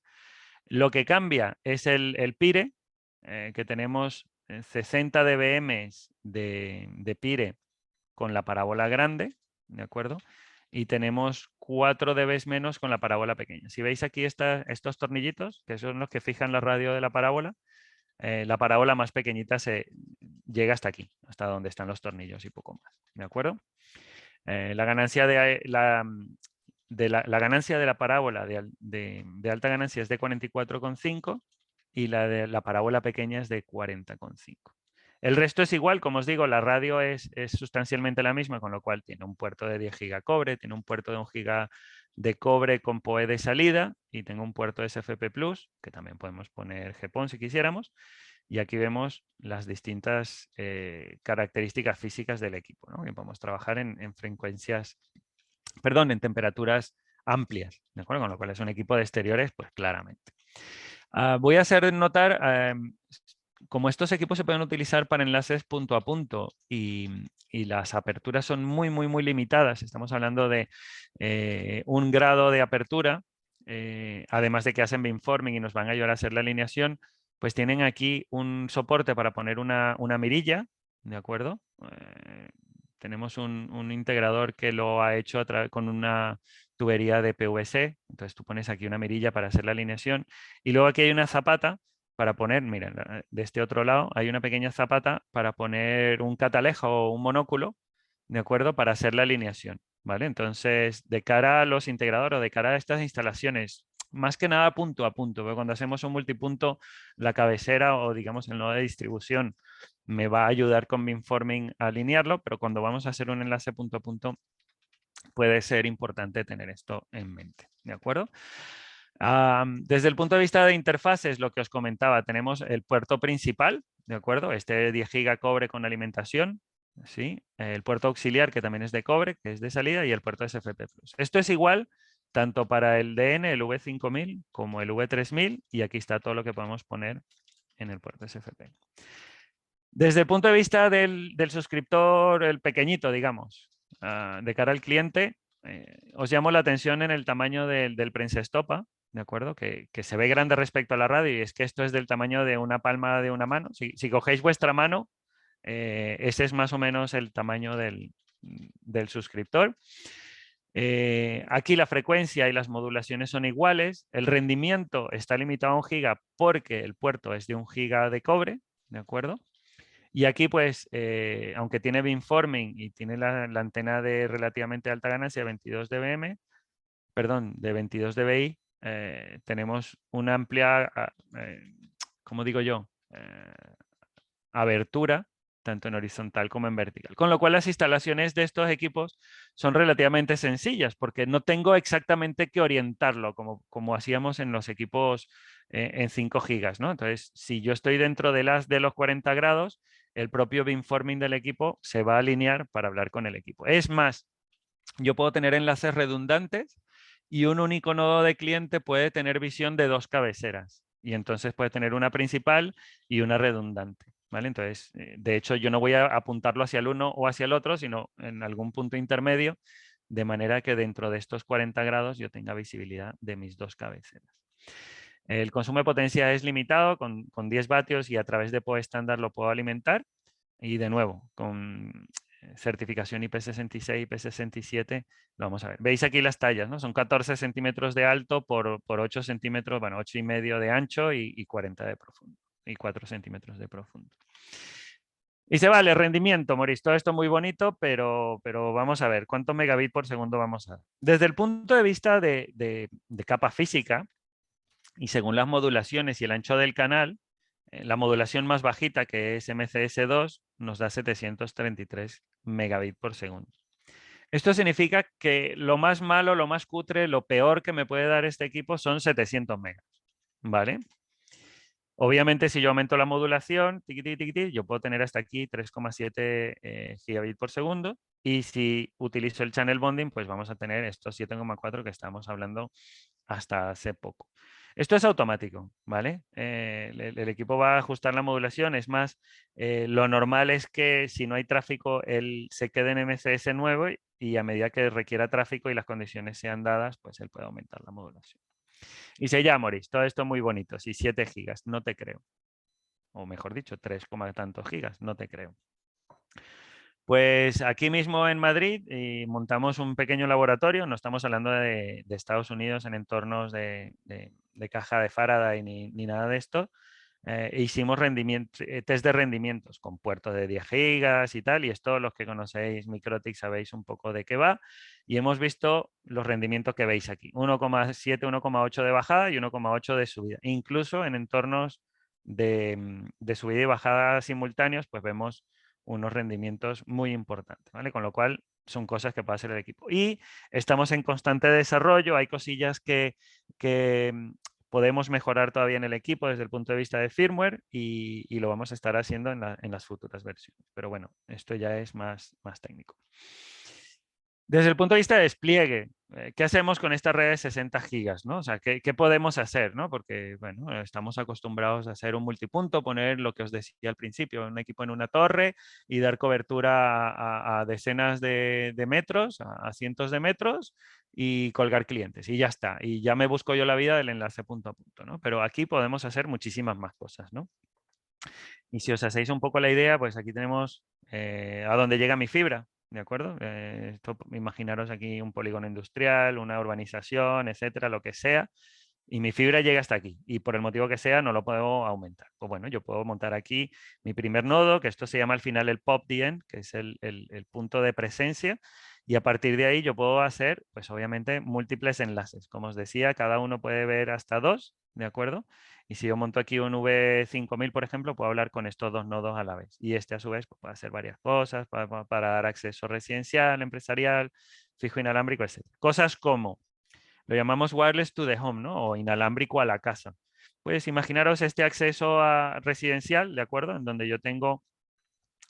Lo que cambia es el PIRE, que tenemos 60 dBm de PIRE con la parábola grande, ¿de acuerdo? Y tenemos 4 dB menos con la parábola pequeña. Si veis aquí estos tornillitos, que son los que fijan la radio de la parábola más pequeñita llega hasta aquí, hasta donde están los tornillos y poco más, ¿de acuerdo? La ganancia la ganancia de la parábola de alta ganancia es de 44,5 y la de la parábola pequeña es de 40,5. El resto es igual, como os digo, la radio es sustancialmente la misma, con lo cual tiene un puerto de 10 GB cobre, tiene un puerto de 1 GB de cobre con PoE de salida y tengo un puerto SFP+, que también podemos poner GPON si quisiéramos. Y aquí vemos las distintas características físicas del equipo, ¿no? Que podemos trabajar en frecuencias, perdón, en temperaturas amplias, ¿de acuerdo? Con lo cual es un equipo de exteriores, pues claramente. Voy a hacer notar, como estos equipos se pueden utilizar para enlaces punto a punto y las aperturas son muy, muy, muy limitadas, estamos hablando de 1 grado de apertura, además de que hacen beamforming y nos van a ayudar a hacer la alineación, pues tienen aquí un soporte para poner una mirilla, ¿de acuerdo? Tenemos un integrador que lo ha hecho con una tubería de PVC, entonces tú pones aquí una mirilla para hacer la alineación y luego aquí hay una zapata para poner, mira, de este otro lado hay una pequeña zapata para poner un catalejo o un monóculo, ¿de acuerdo? Para hacer la alineación, ¿vale? Entonces, de cara a los integradores o de cara a estas instalaciones, más que nada punto a punto, porque cuando hacemos un multipunto, la cabecera o digamos el nodo de distribución me va a ayudar con beamforming a alinearlo, pero cuando vamos a hacer un enlace punto a punto, puede ser importante tener esto en mente, ¿de acuerdo? Desde el punto de vista de interfaces, lo que os comentaba, tenemos el puerto principal, ¿de acuerdo? Este 10 GB cobre con alimentación, ¿sí? El puerto auxiliar, que también es de cobre, que es de salida, y el puerto SFP+. Esto es igual tanto para el DN, el V5000, como el V3000, y aquí está todo lo que podemos poner en el puerto SFP. Desde el punto de vista del suscriptor, el pequeñito, digamos, de cara al cliente, os llamo la atención en el tamaño del prensa-estopa, ¿de acuerdo? Que se ve grande respecto a la radio y es que esto es del tamaño de una palma de una mano. Si cogéis vuestra mano, ese es más o menos el tamaño del suscriptor. Aquí la frecuencia y las modulaciones son iguales. El rendimiento está limitado a 1 GB porque el puerto es de 1 GB de cobre, ¿de acuerdo? Y aquí, pues, aunque tiene beamforming y tiene la antena de relativamente alta ganancia, 22 dBm, perdón, de 22 dBi, tenemos una amplia, ¿cómo digo yo? Abertura, tanto en horizontal como en vertical. Con lo cual las instalaciones de estos equipos son relativamente sencillas porque no tengo exactamente que orientarlo como hacíamos en los equipos en 5 gigas, ¿no? Entonces, si yo estoy dentro de los 40 grados, el propio beamforming del equipo se va a alinear para hablar con el equipo. Es más, yo puedo tener enlaces redundantes y un único nodo de cliente puede tener visión de 2 cabeceras y entonces puede tener una principal y una redundante. ¿Vale? Entonces, de hecho, yo no voy a apuntarlo hacia el uno o hacia el otro, sino en algún punto intermedio, de manera que dentro de estos 40 grados yo tenga visibilidad de mis 2 cabeceras. El consumo de potencia es limitado con 10 vatios y a través de PoE estándar lo puedo alimentar. Y de nuevo, con certificación IP66, IP67, lo vamos a ver. Veis aquí las tallas, ¿no? Son 14 centímetros de alto por 8 centímetros, bueno, 8,5 de ancho y 40 de profundo. Y 4 centímetros de profundo. Y se vale, rendimiento, Maurice, todo esto muy bonito, pero vamos a ver, ¿cuántos megabits por segundo vamos a dar? Desde el punto de vista de capa física, y según las modulaciones y el ancho del canal, la modulación más bajita, que es MCS2, nos da 733 megabits por segundo. Esto significa que lo más malo, lo más cutre, lo peor que me puede dar este equipo son 700 megas, ¿vale? Obviamente, si yo aumento la modulación, yo puedo tener hasta aquí 3,7 gigabits por segundo. Y si utilizo el channel bonding, pues vamos a tener estos 7,4 que estamos hablando hasta hace poco. Esto es automático, ¿vale? El equipo va a ajustar la modulación. Es más, lo normal es que si no hay tráfico, él se quede en MCS nuevo y a medida que requiera tráfico y las condiciones sean dadas, pues él puede aumentar la modulación. Y dice, ya, Maurice, todo esto muy bonito, sí, 7 gigas, no te creo. O mejor dicho, 3, tantos gigas, no te creo. Pues aquí mismo en Madrid montamos un pequeño laboratorio, no estamos hablando de Estados Unidos en entornos de caja de Faraday ni nada de esto. Hicimos test de rendimientos con puertos de 10 gigas y tal, y esto los que conocéis Microtik sabéis un poco de qué va, y hemos visto los rendimientos que veis aquí, 1,7, 1,8 de bajada y 1,8 de subida. Incluso en entornos de subida y bajada simultáneos, pues vemos unos rendimientos muy importantes, ¿vale? Con lo cual son cosas que puede hacer el equipo. Y estamos en constante desarrollo, hay cosillas que podemos mejorar todavía en el equipo desde el punto de vista de firmware y lo vamos a estar haciendo en las futuras versiones. Pero bueno, esto ya es más técnico. Desde el punto de vista de despliegue, ¿qué hacemos con esta red de 60 gigas? ¿No? O sea, ¿qué podemos hacer? ¿No? Porque bueno, estamos acostumbrados a hacer un multipunto, poner lo que os decía al principio, un equipo en una torre y dar cobertura a decenas de metros, a cientos de metros y colgar clientes y ya está. Y ya me busco yo la vida del enlace punto a punto, ¿no? Pero aquí podemos hacer muchísimas más cosas, ¿no? Y si os hacéis un poco la idea, pues aquí tenemos a dónde llega mi fibra. ¿De acuerdo? Imaginaros aquí un polígono industrial, una urbanización, etcétera, lo que sea. Y mi fibra llega hasta aquí. Y por el motivo que sea, no lo puedo aumentar. Pues bueno, yo puedo montar aquí mi primer nodo, que esto se llama al final el POP-DN, que es el punto de presencia. Y a partir de ahí yo puedo hacer, pues obviamente, múltiples enlaces. Como os decía, cada uno puede ver hasta 2, ¿de acuerdo? Y si yo monto aquí un V5000, por ejemplo, puedo hablar con estos 2 nodos a la vez. Y este, a su vez, pues, puede hacer varias cosas para dar acceso residencial, empresarial, fijo inalámbrico, etc. Cosas como, lo llamamos wireless to the home, ¿no? O inalámbrico a la casa. Pues imaginaros este acceso a residencial, ¿de acuerdo? En donde yo tengo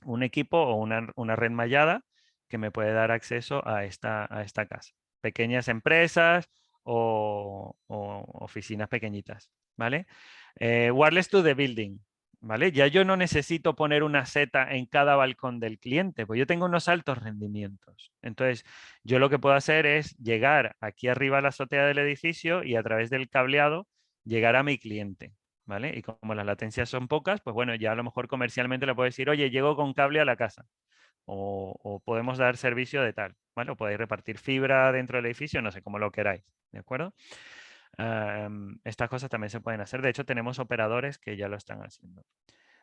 un equipo o una red mallada que me puede dar acceso a esta casa. Pequeñas empresas o oficinas pequeñitas, ¿vale? Wireless to the building, ¿vale? Ya yo no necesito poner una seta en cada balcón del cliente, pues yo tengo unos altos rendimientos. Entonces, yo lo que puedo hacer es llegar aquí arriba a la azotea del edificio y a través del cableado llegar a mi cliente, ¿vale? Y como las latencias son pocas, pues bueno, ya a lo mejor comercialmente le puedo decir, oye, llego con cable a la casa. O podemos dar servicio de tal, ¿vale? O podéis repartir fibra dentro del edificio, no sé, como lo queráis, ¿de acuerdo? Estas cosas también se pueden hacer. De hecho, tenemos operadores que ya lo están haciendo.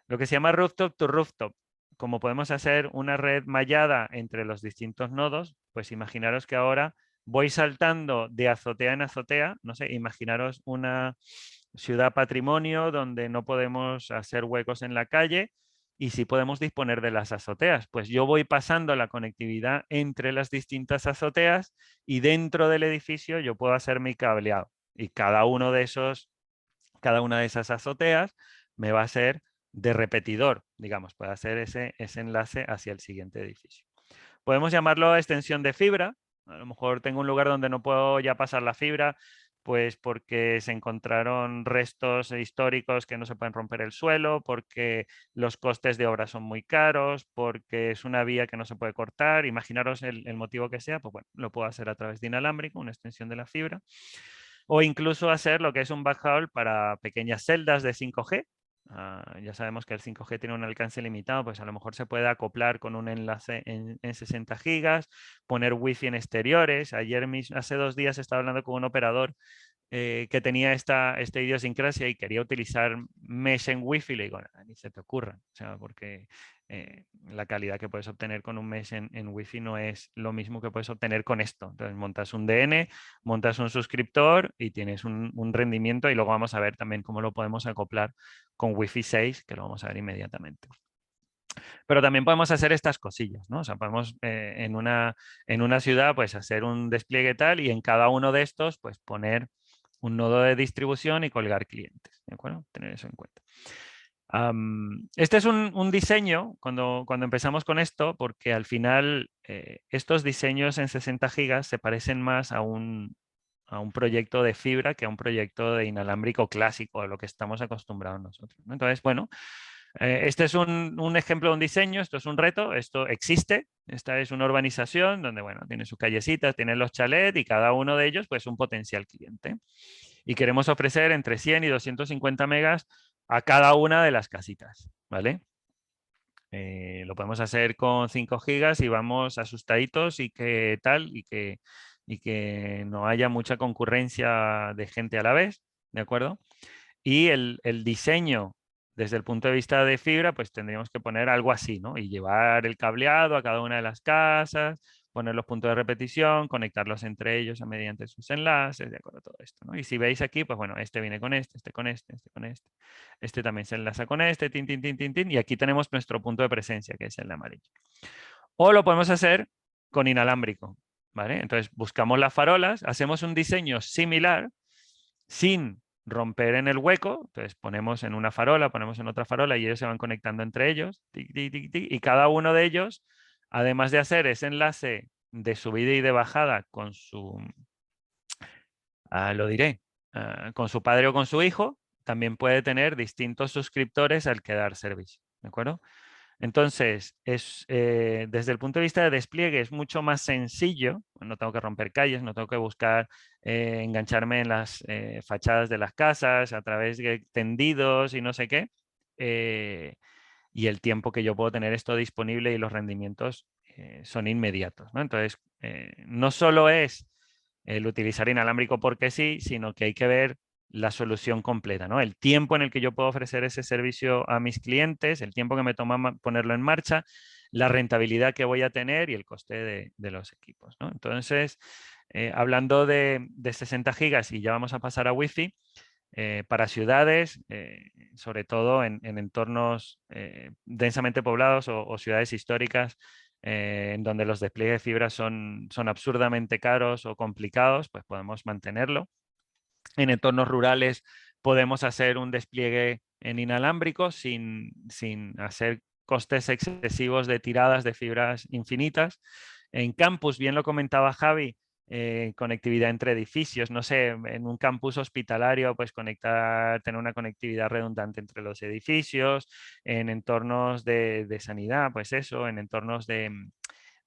Lo que se llama rooftop to rooftop. Como podemos hacer una red mallada entre los distintos nodos, pues imaginaros que ahora voy saltando de azotea en azotea. No sé, imaginaros una ciudad patrimonio donde no podemos hacer huecos en la calle y sí podemos disponer de las azoteas. Pues yo voy pasando la conectividad entre las distintas azoteas y dentro del edificio yo puedo hacer mi cableado. Y cada una de esas azoteas me va a ser de repetidor, digamos, puede hacer ese enlace hacia el siguiente edificio. Podemos llamarlo extensión de fibra. A lo mejor tengo un lugar donde no puedo ya pasar la fibra, pues porque se encontraron restos históricos que no se pueden romper el suelo, porque los costes de obra son muy caros, porque es una vía que no se puede cortar. Imaginaros el motivo que sea, pues bueno, lo puedo hacer a través de inalámbrico, una extensión de la fibra. O incluso hacer lo que es un backhaul para pequeñas celdas de 5G. Ya sabemos que el 5G tiene un alcance limitado, pues a lo mejor se puede acoplar con un enlace en 60 gigas, poner wifi en exteriores. Ayer mismo, hace 2 días estaba hablando con un operador que tenía esta idiosincrasia y quería utilizar mesh en wifi. Le digo, ni se te ocurra, o sea, porque la calidad que puedes obtener con un mesh en wifi no es lo mismo que puedes obtener con esto. Entonces montas un DN, montas un suscriptor y tienes un rendimiento, y luego vamos a ver también cómo lo podemos acoplar con Wi-Fi 6, que lo vamos a ver inmediatamente. Pero también podemos hacer estas cosillas, ¿no? O sea, podemos en una ciudad pues hacer un despliegue tal y en cada uno de estos pues poner un nodo de distribución y colgar clientes, ¿de acuerdo? Tener eso en cuenta. Este es un diseño cuando empezamos con esto, porque al final estos diseños en 60 gigas se parecen más a un proyecto de fibra que a un proyecto de inalámbrico clásico, a lo que estamos acostumbrados nosotros, ¿no? Entonces, bueno, este es un ejemplo de un diseño, esto es un reto, esto existe. Esta es una urbanización donde, bueno, tiene sus callecitas, tiene los chalets y cada uno de ellos, pues, un potencial cliente. y queremos ofrecer entre 100 y 250 megas a cada una de las casitas, ¿vale? Lo podemos hacer con 5 gigas y vamos asustaditos y que tal, y que no haya mucha concurrencia de gente a la vez, ¿de acuerdo? Y el diseño desde el punto de vista de fibra, pues tendríamos que poner algo así, ¿no? Y llevar el cableado a cada una de las casas, poner los puntos de repetición, conectarlos entre ellos mediante sus enlaces, de acuerdo a todo esto, ¿no? Y si veis aquí, pues bueno, este viene con este con este con este. Este también se enlaza con este, tin, tin, tin, tin, tin, y aquí tenemos nuestro punto de presencia, que es el amarillo. O lo podemos hacer con inalámbrico, ¿vale? Entonces buscamos las farolas, hacemos un diseño similar, sin romper en el hueco, entonces ponemos en una farola, ponemos en otra farola y ellos se van conectando entre ellos, tic, tic, tic, tic, y cada uno de ellos, además de hacer ese enlace de subida y de bajada con su, lo diré, con su padre o con su hijo, también puede tener distintos suscriptores al que dar servicio, ¿de acuerdo? Entonces, desde el punto de vista de despliegue es mucho más sencillo, no tengo que romper calles, no tengo que buscar engancharme en las fachadas de las casas a través de tendidos y no sé qué, y el tiempo que yo puedo tener esto disponible y los rendimientos son inmediatos, ¿no? Entonces, no solo es el utilizar inalámbrico porque sí, sino que hay que ver la solución completa, ¿no? El tiempo en el que yo puedo ofrecer ese servicio a mis clientes, el tiempo que me toma ponerlo en marcha, la rentabilidad que voy a tener y el coste de los equipos, ¿no? Entonces, hablando de 60 gigas y ya vamos a pasar a Wi-Fi, para ciudades, sobre todo en entornos densamente poblados o ciudades históricas, en donde los despliegues de fibra son absurdamente caros o complicados, pues podemos mantenerlo. En entornos rurales podemos hacer un despliegue en inalámbrico sin hacer costes excesivos de tiradas de fibras infinitas. En campus, bien lo comentaba Javi, conectividad entre edificios, no sé, en un campus hospitalario, pues tener una conectividad redundante entre los edificios, en entornos de sanidad, pues eso, en entornos de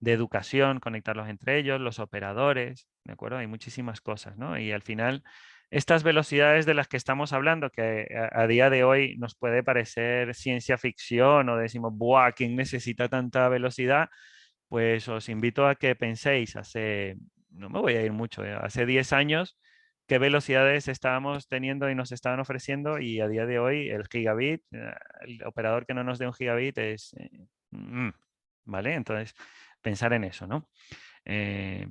educación, conectarlos entre ellos, los operadores, ¿de acuerdo? Hay muchísimas cosas, ¿no? Y al final, estas velocidades de las que estamos hablando, que a día de hoy nos puede parecer ciencia ficción o decimos, ¡buah! ¿Quién necesita tanta velocidad? Pues os invito a que penséis no me voy a ir mucho, hace 10 años, qué velocidades estábamos teniendo y nos estaban ofreciendo y a día de hoy el gigabit, el operador que no nos dé un gigabit es, ¿vale? Entonces, pensar en eso, ¿no?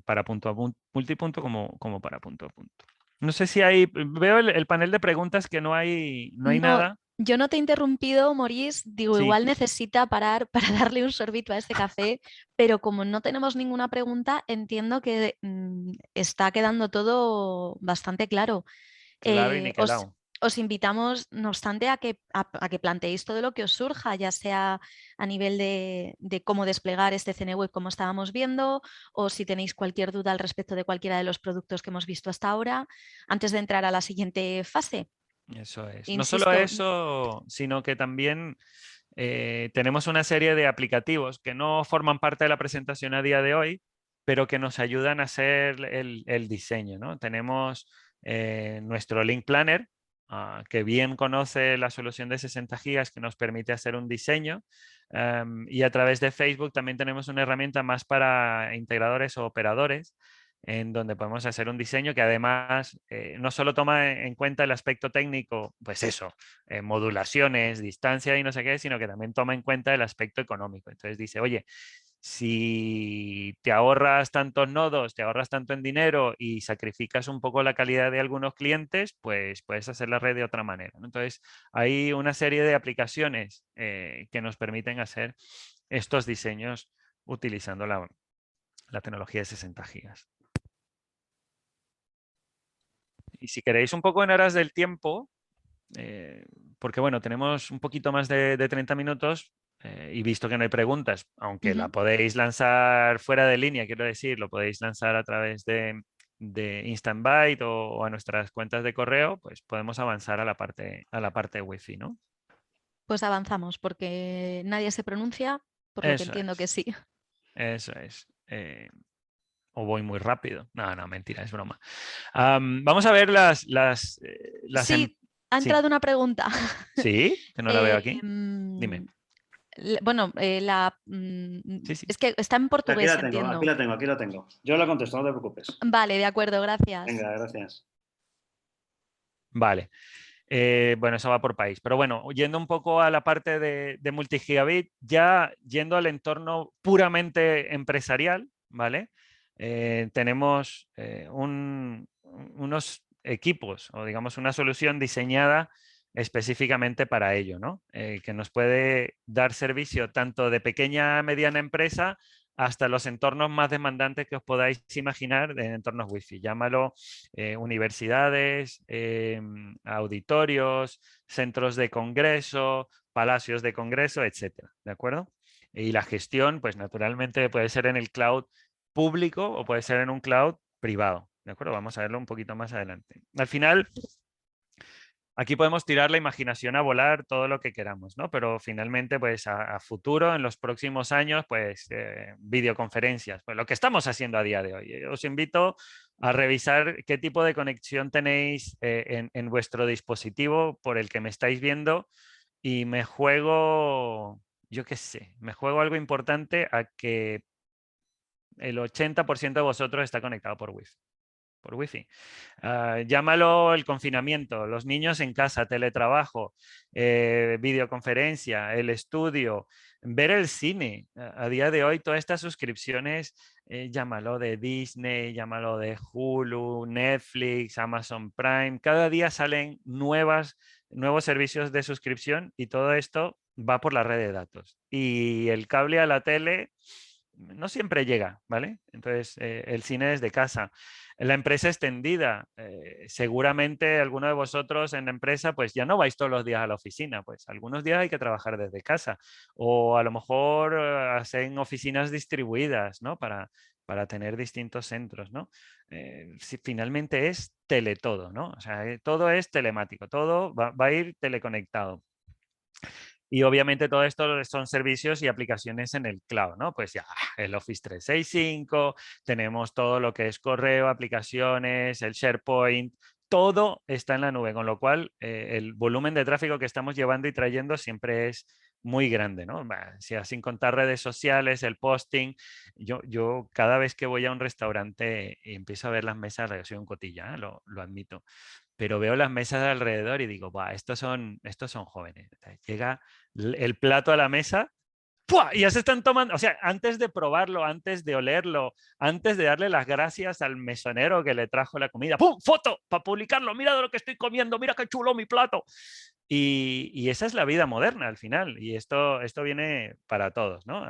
Para punto a punto, multipunto como para punto a punto. No sé si veo el panel de preguntas que no hay No, nada. yo no te he interrumpido, Maurice. Digo, Sí, igual necesita parar para darle un sorbito a este café, pero como no tenemos ninguna pregunta, entiendo que está quedando todo bastante claro. claro y Os, niquelado. os invitamos, no obstante, a que planteéis todo lo que os surja, ya sea a nivel de cómo desplegar este CNWeb como estábamos viendo, o si tenéis cualquier duda al respecto de cualquiera de los productos que hemos visto hasta ahora, antes de entrar a la siguiente fase. Eso es. No solo Insisto, eso, sino que también tenemos una serie de aplicativos que no forman parte de la presentación a día de hoy, pero que nos ayudan a hacer el diseño, ¿no? Tenemos nuestro Link Planner, que bien conoce la solución de 60 gigas que nos permite hacer un diseño. Y a través de Facebook también tenemos una herramienta más para integradores o operadores, en donde podemos hacer un diseño que además no solo toma en cuenta el aspecto técnico, pues eso, modulaciones, distancia y no sé qué, sino que también toma en cuenta el aspecto económico. Entonces dice, oye, si te ahorras tantos nodos, te ahorras tanto en dinero y sacrificas un poco la calidad de algunos clientes, pues puedes hacer la red de otra manera, ¿no? Entonces, hay una serie de aplicaciones que nos permiten hacer estos diseños utilizando la tecnología de 60 gigas. Y si queréis un poco en aras del tiempo, porque bueno, tenemos un poquito más de 30 minutos y visto que no hay preguntas, aunque la podéis lanzar fuera de línea, quiero decir, lo podéis lanzar a través de Instant Byte o a nuestras cuentas de correo, pues podemos avanzar a la parte de Wi-Fi, ¿no? pues avanzamos, porque nadie se pronuncia, por lo que Eso entiendo que es. sí. Eso es. ¿O voy muy rápido? No, no, mentira, es broma. Vamos a ver las Sí, ha sí. entrado una pregunta. ¿Sí? Que no la veo aquí. Dime. Bueno, Sí, sí. es que está en Aquí portugués, la tengo, entiendo. aquí la tengo. Yo la contesto, no te preocupes. Vale, de acuerdo, gracias. Venga, gracias. Vale. Bueno, eso va por país. Pero bueno, yendo un poco a la parte de multigigabit, ya yendo al entorno puramente empresarial, ¿vale? Tenemos unos equipos o digamos una solución diseñada específicamente para ello, ¿no? Que nos puede dar servicio tanto de pequeña a mediana empresa hasta los entornos más demandantes que os podáis imaginar de entornos Wi-Fi. Llámalo universidades, auditorios, centros de congreso, palacios de congreso, etcétera, ¿de acuerdo? Y la gestión, pues naturalmente puede ser en el cloud público o puede ser en un cloud privado, ¿de acuerdo? Vamos a verlo un poquito más adelante. Al final, aquí podemos tirar la imaginación a volar todo lo que queramos, ¿no? Pero finalmente, pues a futuro, en los próximos años, pues videoconferencias, pues lo que estamos haciendo a día de hoy. Os invito a revisar qué tipo de conexión tenéis en vuestro dispositivo por el que me estáis viendo y me juego, yo qué sé, me juego algo importante a que el 80% de vosotros está conectado por Wi-Fi. Por Wi-Fi. Llámalo el confinamiento, los niños en casa, teletrabajo, videoconferencia, el estudio, ver el cine. A día de hoy, todas estas suscripciones, llámalo de Disney, llámalo de Hulu, Netflix, Amazon Prime, cada día salen nuevos servicios de suscripción y todo esto va por la red de datos. Y el cable a la tele no siempre llega, ¿vale? Entonces, el cine desde casa. La empresa extendida, seguramente alguno de vosotros en la empresa pues ya no vais todos los días a la oficina, pues algunos días hay que trabajar desde casa o a lo mejor hacen oficinas distribuidas, ¿no? Para tener distintos centros, ¿no? Finalmente es teletodo, ¿no? O sea, todo es telemático, todo va a ir teleconectado. Y obviamente todo esto son servicios y aplicaciones en el cloud, ¿no? Pues ya el Office 365, tenemos todo lo que es correo, aplicaciones, el SharePoint, todo está en la nube, con lo cual el volumen de tráfico que estamos llevando y trayendo siempre es muy grande, ¿no? Sin contar redes sociales, el posting. Yo cada vez que voy a un restaurante y empiezo a ver las mesas, yo soy un cotilla, lo admito, pero veo las mesas de alrededor y digo, estos son jóvenes. Llega el plato a la mesa, ¡pua! Y ya se están tomando, o sea, antes de probarlo, antes de olerlo, antes de darle las gracias al mesonero que le trajo la comida, ¡pum! ¡Foto! Para publicarlo, mira de lo que estoy comiendo, mira qué chulo mi plato. Y esa es la vida moderna al final, y esto viene para todos, ¿no?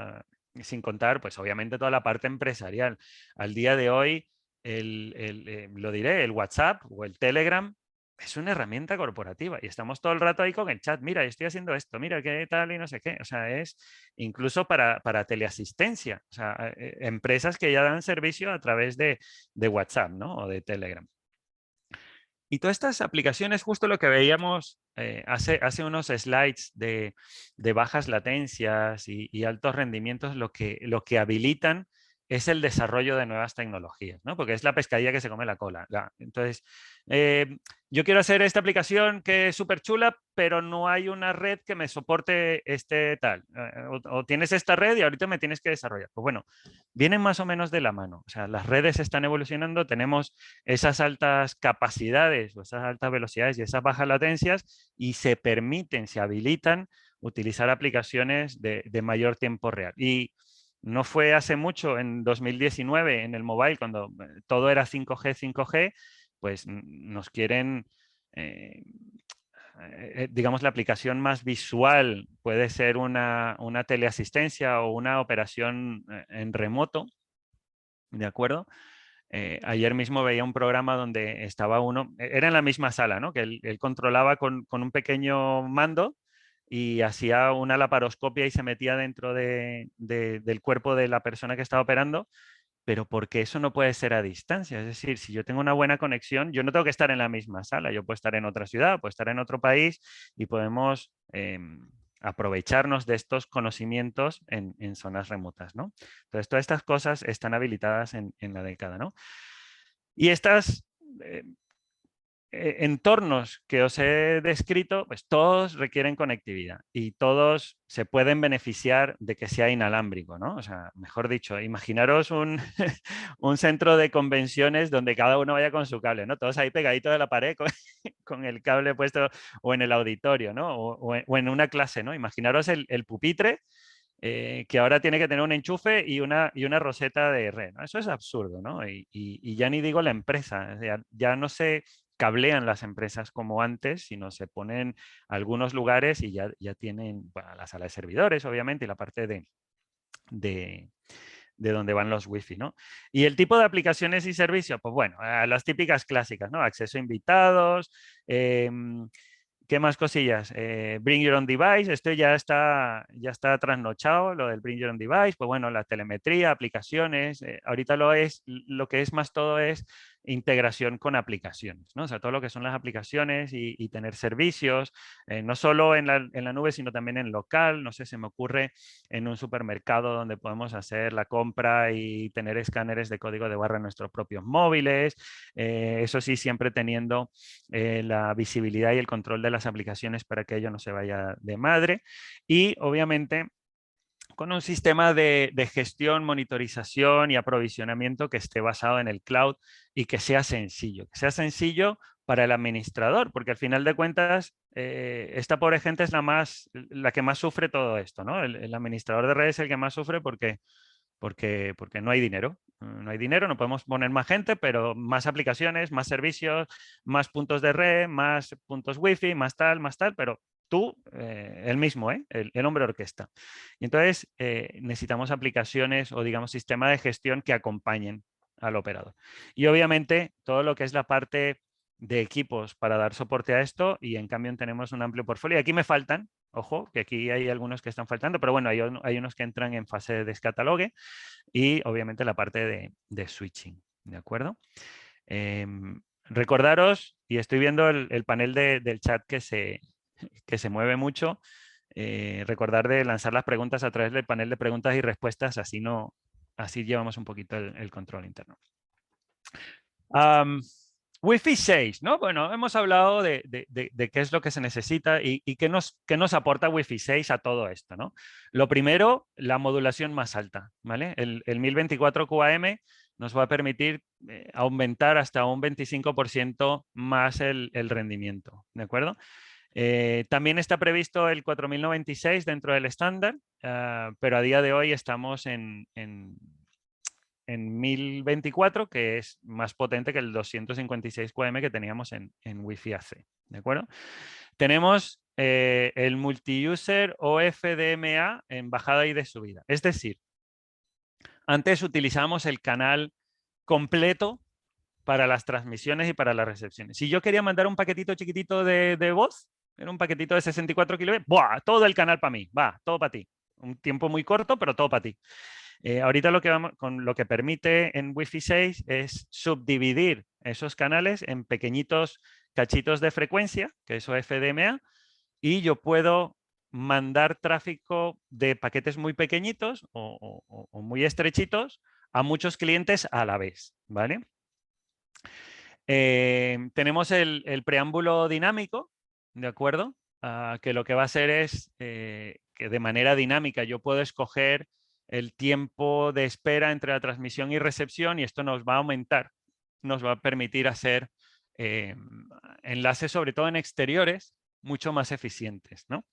Sin contar, pues obviamente toda la parte empresarial. Al día de hoy, lo diré, el WhatsApp o el Telegram es una herramienta corporativa y estamos todo el rato ahí con el chat. Mira, estoy haciendo esto, mira qué tal y no sé qué. O sea, es incluso para teleasistencia. O sea, empresas que ya dan servicio a través de WhatsApp, ¿no? O de Telegram. Y todas estas aplicaciones, justo lo que veíamos hace unos slides de bajas latencias y altos rendimientos, lo que habilitan es el desarrollo de nuevas tecnologías, ¿no? Porque es la pescadilla que se come la cola. Entonces, yo quiero hacer esta aplicación que es súper chula, pero no hay una red que me soporte este tal. O tienes esta red y ahorita me tienes que desarrollar. Pues bueno, vienen más o menos de la mano. O sea, las redes están evolucionando, tenemos esas altas capacidades o esas altas velocidades y esas bajas latencias y se permiten, se habilitan utilizar aplicaciones de mayor tiempo real. Y no fue hace mucho, en 2019, en el mobile, cuando todo era 5G, 5G, pues nos quieren, digamos, la aplicación más visual puede ser una teleasistencia o una operación en remoto, ¿de acuerdo? Ayer mismo veía un programa donde estaba uno, era en la misma sala, ¿no? Que él controlaba con un pequeño mando y hacía una laparoscopia y se metía dentro del cuerpo de la persona que estaba operando, pero porque eso no puede ser a distancia. Es decir, si yo tengo una buena conexión, yo no tengo que estar en la misma sala, yo puedo estar en otra ciudad, puedo estar en otro país y podemos aprovecharnos de estos conocimientos en zonas remotas, ¿no? Entonces, todas estas cosas están habilitadas en la década, ¿no? Y estas entornos que os he descrito, pues todos requieren conectividad y todos se pueden beneficiar de que sea inalámbrico, ¿no? O sea, mejor dicho, imaginaros un, un centro de convenciones donde cada uno vaya con su cable, ¿no? Todos ahí pegaditos de la pared con el cable puesto, o en el auditorio, ¿no? O en una clase, ¿no? Imaginaros el pupitre que ahora tiene que tener un enchufe y una roseta de red, ¿no? Eso es absurdo, ¿no? Y ya ni digo la empresa, ya no se cablean las empresas como antes, sino se ponen algunos lugares y ya tienen, bueno, la sala de servidores, obviamente, y la parte de donde van los wifi, ¿no? Y el tipo de aplicaciones y servicios, pues bueno, las típicas clásicas, ¿no? Acceso a invitados, ¿qué más cosillas? Bring your own device, esto ya está trasnochado, lo del bring your own device, pues bueno, la telemetría, aplicaciones, ahorita lo que es más todo es integración con aplicaciones, ¿no? O sea, todo lo que son las aplicaciones y tener servicios, no solo en la nube, sino también en local, no sé, se me ocurre en un supermercado donde podemos hacer la compra y tener escáneres de código de barra en nuestros propios móviles, eso sí, siempre teniendo la visibilidad y el control de las aplicaciones para que ello no se vaya de madre. Y obviamente con un sistema de gestión, monitorización y aprovisionamiento que esté basado en el cloud y que sea sencillo para el administrador, porque al final de cuentas esta pobre gente es la que más sufre todo esto, ¿no? El administrador de redes es el que más sufre porque no hay dinero. No hay dinero, no podemos poner más gente, pero más aplicaciones, más servicios, más puntos de red, más puntos wifi, más tal, pero tú, el mismo, el hombre orquesta. Y entonces necesitamos aplicaciones o, digamos, sistemas de gestión que acompañen al operador. Y obviamente todo lo que es la parte de equipos para dar soporte a esto, y en cambio tenemos un amplio portfolio. Aquí me faltan, ojo, que aquí hay algunos que están faltando, pero bueno, hay unos que entran en fase de descatalogue y obviamente la parte de switching, ¿de acuerdo? Recordaros, y estoy viendo el panel del chat que se mueve mucho, recordar de lanzar las preguntas a través del panel de preguntas y respuestas, así llevamos un poquito el control interno. Wi-Fi 6, ¿no? Bueno, hemos hablado de qué es lo que se necesita y qué nos aporta Wi-Fi 6 a todo esto, ¿no? Lo primero, la modulación más alta, ¿vale? El 1024 QAM nos va a permitir aumentar hasta un 25% más el rendimiento, ¿de acuerdo? También está previsto el 4096 dentro del estándar, pero a día de hoy estamos en 1024, que es más potente que el 256 QAM que teníamos en Wi-Fi AC, ¿de acuerdo? Tenemos el multi-user o FDMA en bajada y de subida. Es decir, antes utilizamos el canal completo para las transmisiones y para las recepciones. Si yo quería mandar un paquetito chiquitito de voz, era un paquetito de 64 kb, ¡buah! Todo el canal para mí, va, todo para ti. Un tiempo muy corto, pero todo para ti. Ahorita lo que permite en Wi-Fi 6 es subdividir esos canales en pequeñitos cachitos de frecuencia, que es FDMA, y yo puedo mandar tráfico de paquetes muy pequeñitos o muy estrechitos a muchos clientes a la vez, ¿vale? Tenemos el preámbulo dinámico, ¿de acuerdo? Que lo que va a hacer es que de manera dinámica yo puedo escoger el tiempo de espera entre la transmisión y recepción, y esto nos va a aumentar, nos va a permitir hacer enlaces, sobre todo en exteriores, mucho más eficientes, ¿no?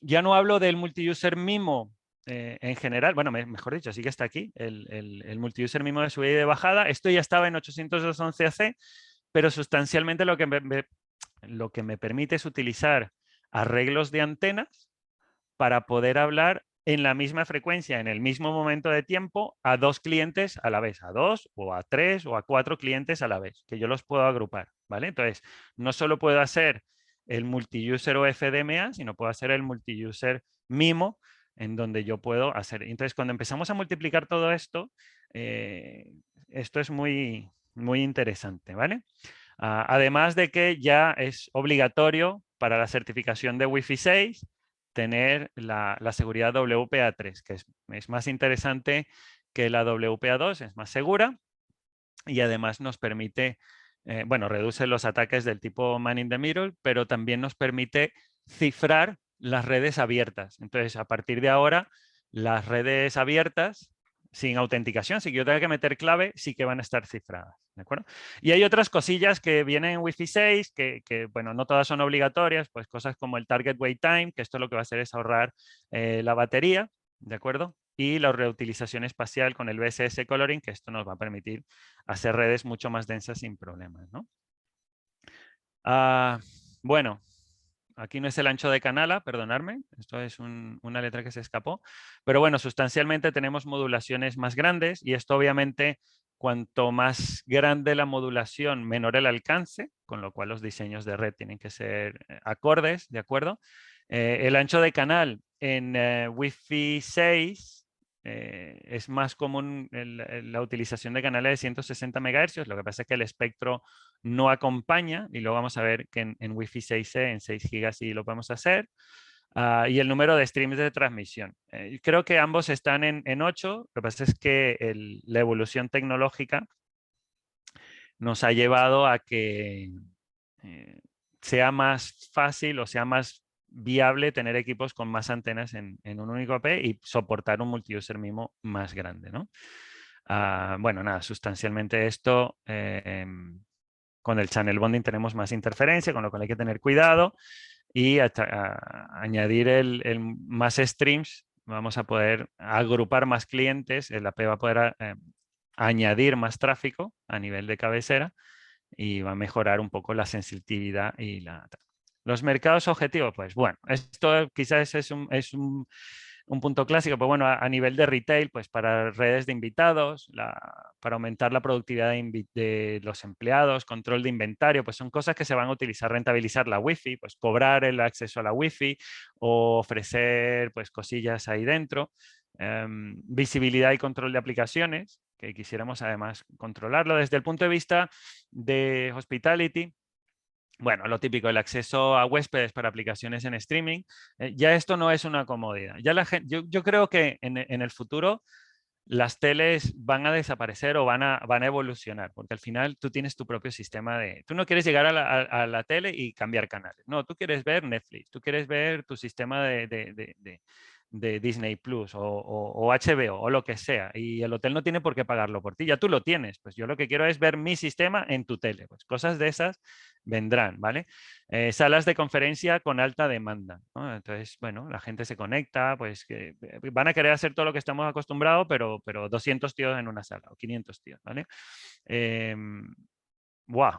Ya no hablo del multi-user MIMO en general, bueno, mejor dicho, sí que está aquí, el multi-user MIMO de subida y de bajada. Esto ya estaba en 802.11ac, pero sustancialmente lo que me permite es utilizar arreglos de antenas para poder hablar en la misma frecuencia, en el mismo momento de tiempo, a dos clientes a la vez, a dos o a tres o a cuatro clientes a la vez, que yo los puedo agrupar, ¿vale? Entonces, no solo puedo hacer el multi-user o FDMA, sino puedo hacer el multi-user MIMO, en donde yo puedo hacer. Entonces, cuando empezamos a multiplicar todo esto, esto es muy, muy interesante, ¿vale? Además de que ya es obligatorio para la certificación de Wi-Fi 6 tener la seguridad WPA3, que es más interesante que la WPA2, es más segura y además nos permite, bueno, reduce los ataques del tipo man in the middle, pero también nos permite cifrar las redes abiertas. Entonces, a partir de ahora, las redes abiertas, sin autenticación, si yo tengo que meter clave, sí que van a estar cifradas. ¿De acuerdo? Y hay otras cosillas que vienen en Wi-Fi 6, que, bueno, no todas son obligatorias, pues cosas como el Target Wait Time, que esto lo que va a hacer es ahorrar la batería, ¿de acuerdo? Y la reutilización espacial con el BSS Coloring, que esto nos va a permitir hacer redes mucho más densas sin problemas, ¿no? Bueno, aquí no es el ancho de Canala, perdonadme, esto es una letra que se escapó, pero bueno, sustancialmente tenemos modulaciones más grandes y esto obviamente cuanto más grande la modulación, menor el alcance, con lo cual los diseños de red tienen que ser acordes, ¿de acuerdo? El ancho de canal en Wi-Fi 6 es más común la utilización de canales de 160 MHz, lo que pasa es que el espectro no acompaña y luego vamos a ver que en Wi-Fi 6E, en 6 GB sí lo podemos hacer. Y el número de streams de transmisión. Creo que ambos están en 8, lo que pasa es que la evolución tecnológica nos ha llevado a que sea más fácil o sea más viable tener equipos con más antenas en un único AP y soportar un multiuser MIMO más grande, ¿no? Bueno, nada, sustancialmente esto, con el channel bonding tenemos más interferencia, con lo cual hay que tener cuidado y añadir más streams, vamos a poder agrupar más clientes, el AP va a poder añadir más tráfico a nivel de cabecera y va a mejorar un poco la sensibilidad y los mercados objetivos, pues bueno, esto quizás es un punto clásico, pero bueno, a nivel de retail, pues para redes de invitados, para aumentar la productividad de los empleados, control de inventario, pues son cosas que se van a utilizar, rentabilizar la Wi-Fi, pues cobrar el acceso a la Wi-Fi o ofrecer pues cosillas ahí dentro. Visibilidad y control de aplicaciones, que quisiéramos además controlarlo desde el punto de vista de hospitality. Bueno, lo típico, el acceso a huéspedes para aplicaciones en streaming. Ya esto no es una comodidad. Ya yo creo que en el futuro las teles van a desaparecer o van a evolucionar, porque al final tú tienes tu propio sistema de... Tú no quieres llegar a la tele y cambiar canales. No, tú quieres ver Netflix, tú quieres ver tu sistema de Disney Plus o HBO o lo que sea. Y el hotel no tiene por qué pagarlo por ti, ya tú lo tienes. Pues yo lo que quiero es ver mi sistema en tu tele. Pues cosas de esas vendrán, ¿vale? Salas de conferencia con alta demanda, ¿no? Entonces, bueno, la gente se conecta, pues que van a querer hacer todo lo que estamos acostumbrados, pero 200 tíos en una sala o 500 tíos, ¿vale?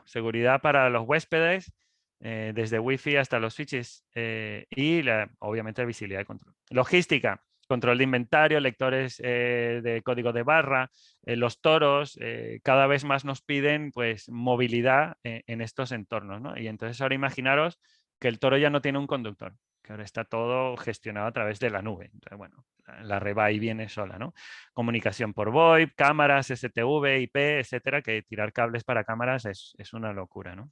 Seguridad para los huéspedes, desde Wi-Fi hasta los switches y obviamente visibilidad y control. Logística, control de inventario, lectores de código de barra, los toros, cada vez más nos piden pues movilidad en estos entornos, ¿no? Y entonces ahora imaginaros que el toro ya no tiene un conductor, que ahora está todo gestionado a través de la nube. Entonces, bueno, la red va y viene sola, ¿no? Comunicación por VoIP, cámaras, STV, IP, etcétera, que tirar cables para cámaras es una locura, ¿no?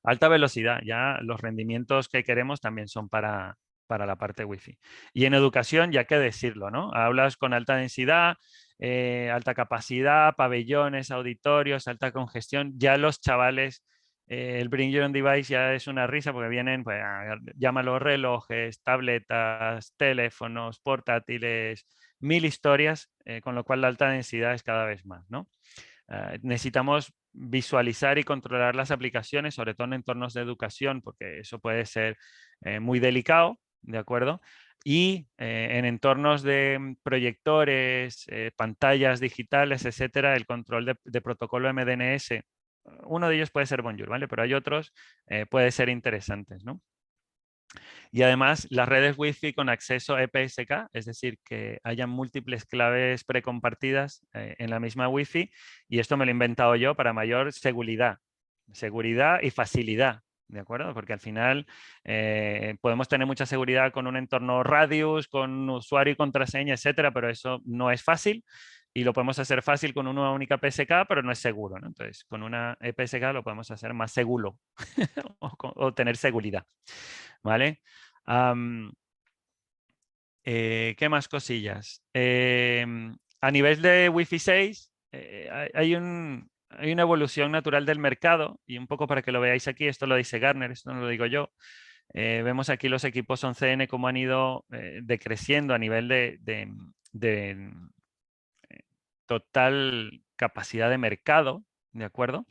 Alta velocidad, ya los rendimientos que queremos también son para la parte Wi-Fi. Y en educación, ya que decirlo, ¿no? Hablas con alta densidad, alta capacidad, pabellones, auditorios, alta congestión, ya los chavales, el Bring Your Own Device ya es una risa porque vienen, pues, llámalo relojes, tabletas, teléfonos, portátiles, 1000 historias, con lo cual la alta densidad es cada vez más, ¿no? Necesitamos visualizar y controlar las aplicaciones, sobre todo en entornos de educación, porque eso puede ser muy delicado, ¿de acuerdo? Y en entornos de proyectores, pantallas digitales, etcétera, el control de protocolo MDNS, uno de ellos puede ser Bonjour, ¿vale? Pero hay otros, puede ser interesantes, ¿no? Y además las redes Wi-Fi con acceso EPSK, es decir, que haya múltiples claves precompartidas en la misma Wi-Fi, y esto me lo he inventado yo para mayor seguridad y facilidad, ¿de acuerdo? Porque al final podemos tener mucha seguridad con un entorno Radius, con usuario y contraseña, etcétera, pero eso no es fácil. Y lo podemos hacer fácil con una única PSK, pero no es seguro, ¿no? Entonces, con una EPSK lo podemos hacer más seguro o tener seguridad, ¿vale? ¿Qué más cosillas? A nivel de Wi-Fi 6, hay una evolución natural del mercado, y un poco para que lo veáis aquí, esto lo dice Gartner, esto no lo digo yo. Vemos aquí los equipos 11N cómo han ido decreciendo a nivel de total capacidad de mercado, ¿de acuerdo?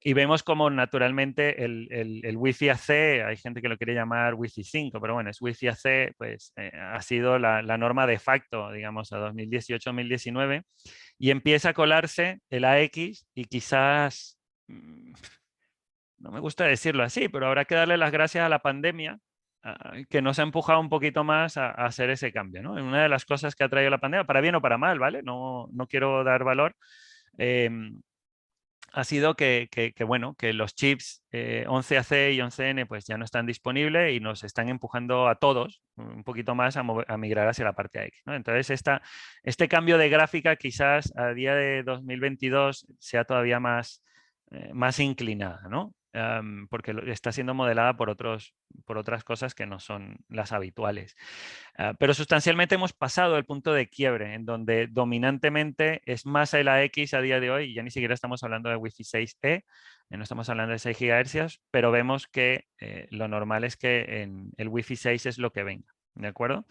Y vemos como naturalmente el Wi-Fi AC, hay gente que lo quiere llamar Wi-Fi 5, pero bueno, es Wi-Fi AC, pues ha sido la norma de facto, digamos, a 2018-2019, y empieza a colarse el AX y quizás, no me gusta decirlo así, pero habrá que darle las gracias a la pandemia, que nos ha empujado un poquito más a hacer ese cambio, ¿no? Una de las cosas que ha traído la pandemia, para bien o para mal, ¿vale? No quiero dar valor. Ha sido bueno, que los chips 11AC y 11N pues ya no están disponibles y nos están empujando a todos un poquito más a migrar hacia la parte AX, ¿no? Entonces, este cambio de gráfica quizás a día de 2022 sea todavía más inclinada, ¿no? Porque está siendo modelada por otras cosas que no son las habituales. Pero sustancialmente hemos pasado el punto de quiebre, en donde dominantemente es más el AX a día de hoy, y ya ni siquiera estamos hablando de Wi-Fi 6E, no estamos hablando de 6 GHz, pero vemos que lo normal es que en el Wi-Fi 6 es lo que venga, ¿de acuerdo?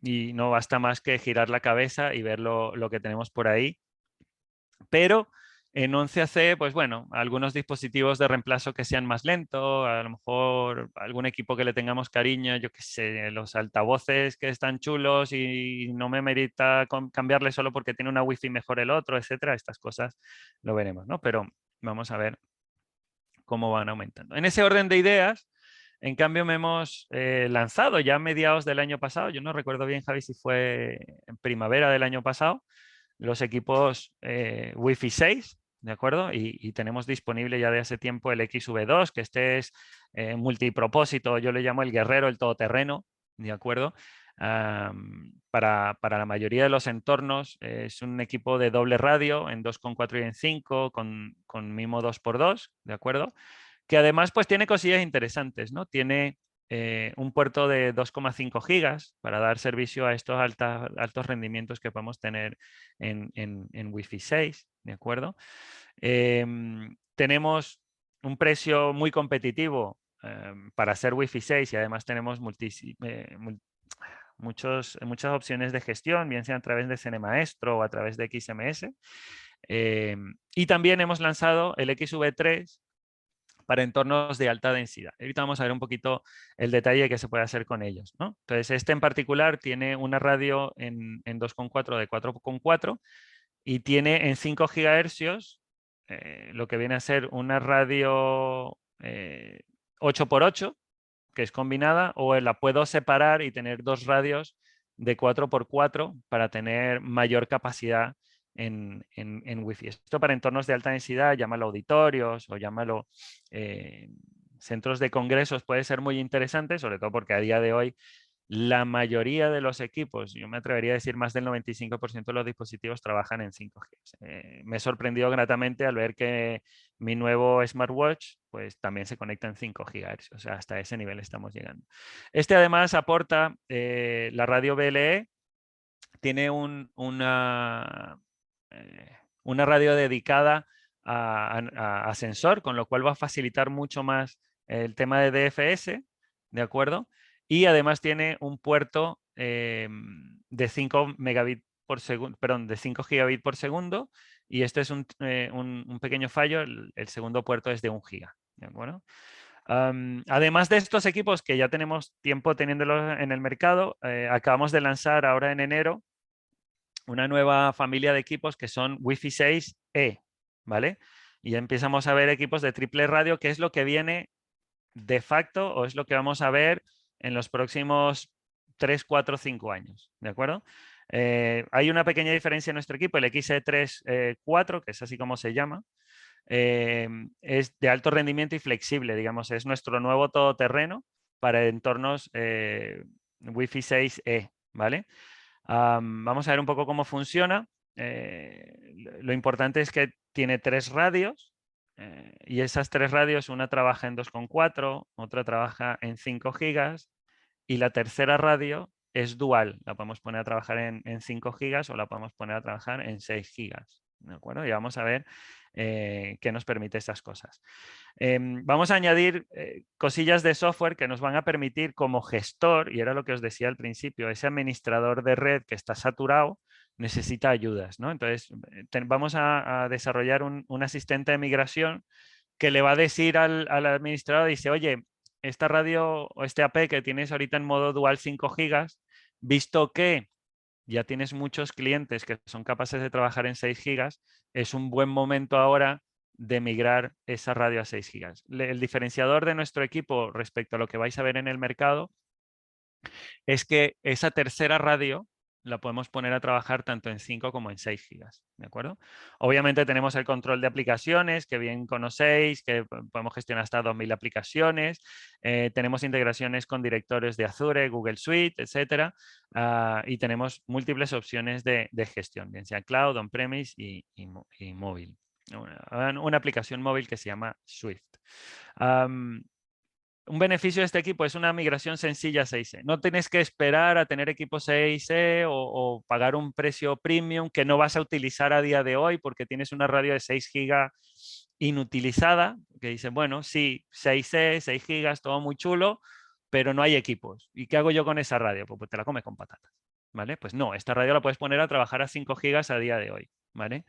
Y no basta más que girar la cabeza y ver lo que tenemos por ahí. Pero en 11AC, pues bueno, algunos dispositivos de reemplazo que sean más lentos, a lo mejor algún equipo que le tengamos cariño, yo qué sé, los altavoces que están chulos y no me merita cambiarle solo porque tiene una wifi mejor el otro, etcétera. Estas cosas lo veremos, ¿no? Pero vamos a ver cómo van aumentando. En ese orden de ideas, en cambio, me hemos lanzado ya a mediados del año pasado, yo no recuerdo bien, Javi, si fue en primavera del año pasado, los equipos Wi-Fi 6, ¿de acuerdo? Y tenemos disponible ya de hace tiempo el XV2, que este es multipropósito, yo le llamo el guerrero, el todoterreno, ¿de acuerdo? Para la mayoría de los entornos es un equipo de doble radio en 2,4 y en 5 con MIMO 2x2, ¿de acuerdo? Que además pues tiene cosillas interesantes, ¿no? Tiene un puerto de 2,5 gigas para dar servicio a estos altos rendimientos que podemos tener en Wi-Fi 6, ¿de acuerdo? Tenemos un precio muy competitivo para hacer Wi-Fi 6 y además tenemos muchas opciones de gestión, bien sea a través de CineMaestro o a través de XMS. Y también hemos lanzado el XV3 para entornos de alta densidad. Ahorita vamos a ver un poquito el detalle que se puede hacer con ellos, ¿no? Entonces, este en particular tiene una radio en 2,4 de 4,4 y tiene en 5 GHz lo que viene a ser una radio 8x8, que es combinada, o la puedo separar y tener dos radios de 4x4 para tener mayor capacidad en Wi-Fi. Esto para entornos de alta densidad, llámalo auditorios o llámalo centros de congresos, puede ser muy interesante, sobre todo porque a día de hoy la mayoría de los equipos, yo me atrevería a decir más del 95% de los dispositivos trabajan en 5G. Me he sorprendido gratamente al ver que mi nuevo smartwatch pues también se conecta en 5 GHz, o sea, hasta ese nivel estamos llegando. Este además aporta la radio BLE, tiene una radio dedicada a sensor, con lo cual va a facilitar mucho más el tema de DFS, ¿de acuerdo? Y además tiene un puerto de 5 megabits por segundo, perdón, de 5 gigabits por segundo, y este es un pequeño fallo, el segundo puerto es de 1 giga, ¿de acuerdo? Además de estos equipos que ya tenemos tiempo teniéndolos en el mercado, acabamos de lanzar ahora en enero una nueva familia de equipos que son Wi-Fi 6E, ¿vale? Y ya empezamos a ver equipos de triple radio, que es lo que viene de facto o es lo que vamos a ver en los próximos 3, 4, 5 años, ¿de acuerdo? Hay una pequeña diferencia en nuestro equipo, el XE3-4, que es así como se llama, es de alto rendimiento y flexible, digamos, es nuestro nuevo todoterreno para entornos Wi-Fi 6E, ¿vale? Vamos a ver un poco cómo funciona. Lo importante es que tiene 3 radios, Y esas 3 radios, una trabaja en 2,4, otra trabaja en 5 gigas y la tercera radio es dual. La podemos poner a trabajar en 5 gigas o la podemos poner a trabajar en 6 gigas. ¿De acuerdo? Y vamos a ver qué nos permite estas cosas. Vamos a añadir cosillas de software que nos van a permitir como gestor, y era lo que os decía al principio, ese administrador de red que está saturado necesita ayudas, ¿no? Entonces, vamos a desarrollar un asistente de migración que le va a decir al administrador, dice, oye, esta radio o este AP que tienes ahorita en modo dual 5 gigas, visto que ya tienes muchos clientes que son capaces de trabajar en 6 gigas, es un buen momento ahora de migrar esa radio a 6 gigas. El diferenciador de nuestro equipo respecto a lo que vais a ver en el mercado es que esa tercera radio la podemos poner a trabajar tanto en 5 como en 6 gigas, ¿de acuerdo? Obviamente tenemos el control de aplicaciones, que bien conocéis, que podemos gestionar hasta 2000 aplicaciones. Tenemos integraciones con directorios de Azure, Google Suite, etcétera. Y tenemos múltiples opciones de gestión, bien sea cloud, on-premise y móvil. Una aplicación móvil que se llama Swift. Un beneficio de este equipo es una migración sencilla a 6E. No tienes que esperar a tener equipo 6E o pagar un precio premium que no vas a utilizar a día de hoy porque tienes una radio de 6 GB inutilizada, que dice, bueno, sí, 6E, 6 GB, todo muy chulo, pero no hay equipos. ¿Y qué hago yo con esa radio? Pues te la comes con patatas, ¿vale? Pues no, esta radio la puedes poner a trabajar a 5 GB a día de hoy, ¿vale?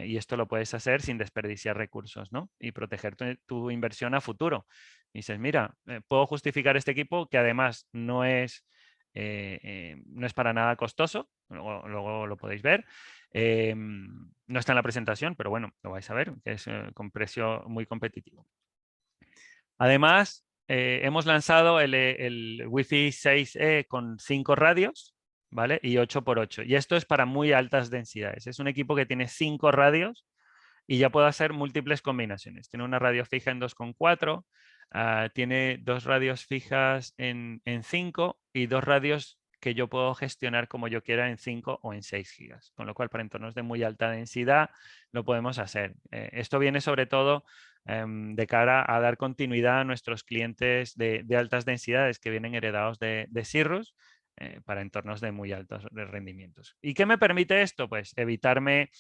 Y esto lo puedes hacer sin desperdiciar recursos, ¿no? Y proteger tu inversión a futuro. Y dices, mira, puedo justificar este equipo que además no es para nada costoso, luego lo podéis ver. No está en la presentación, pero bueno, lo vais a ver, que es con precio muy competitivo. Además, hemos lanzado el Wi-Fi 6E con 5 radios, ¿vale? Y 8x8. Y esto es para muy altas densidades. Es un equipo que tiene 5 radios y ya puede hacer múltiples combinaciones. Tiene una radio fija en 2,4, tiene 2 radios fijas en 5 y 2 radios que yo puedo gestionar como yo quiera en 5 o en 6 gigas. Con lo cual, para entornos de muy alta densidad, lo podemos hacer. Esto viene sobre todo de cara a dar continuidad a nuestros clientes de altas densidades que vienen heredados de Cirrus para entornos de muy altos rendimientos. ¿Y qué me permite esto? Pues evitarme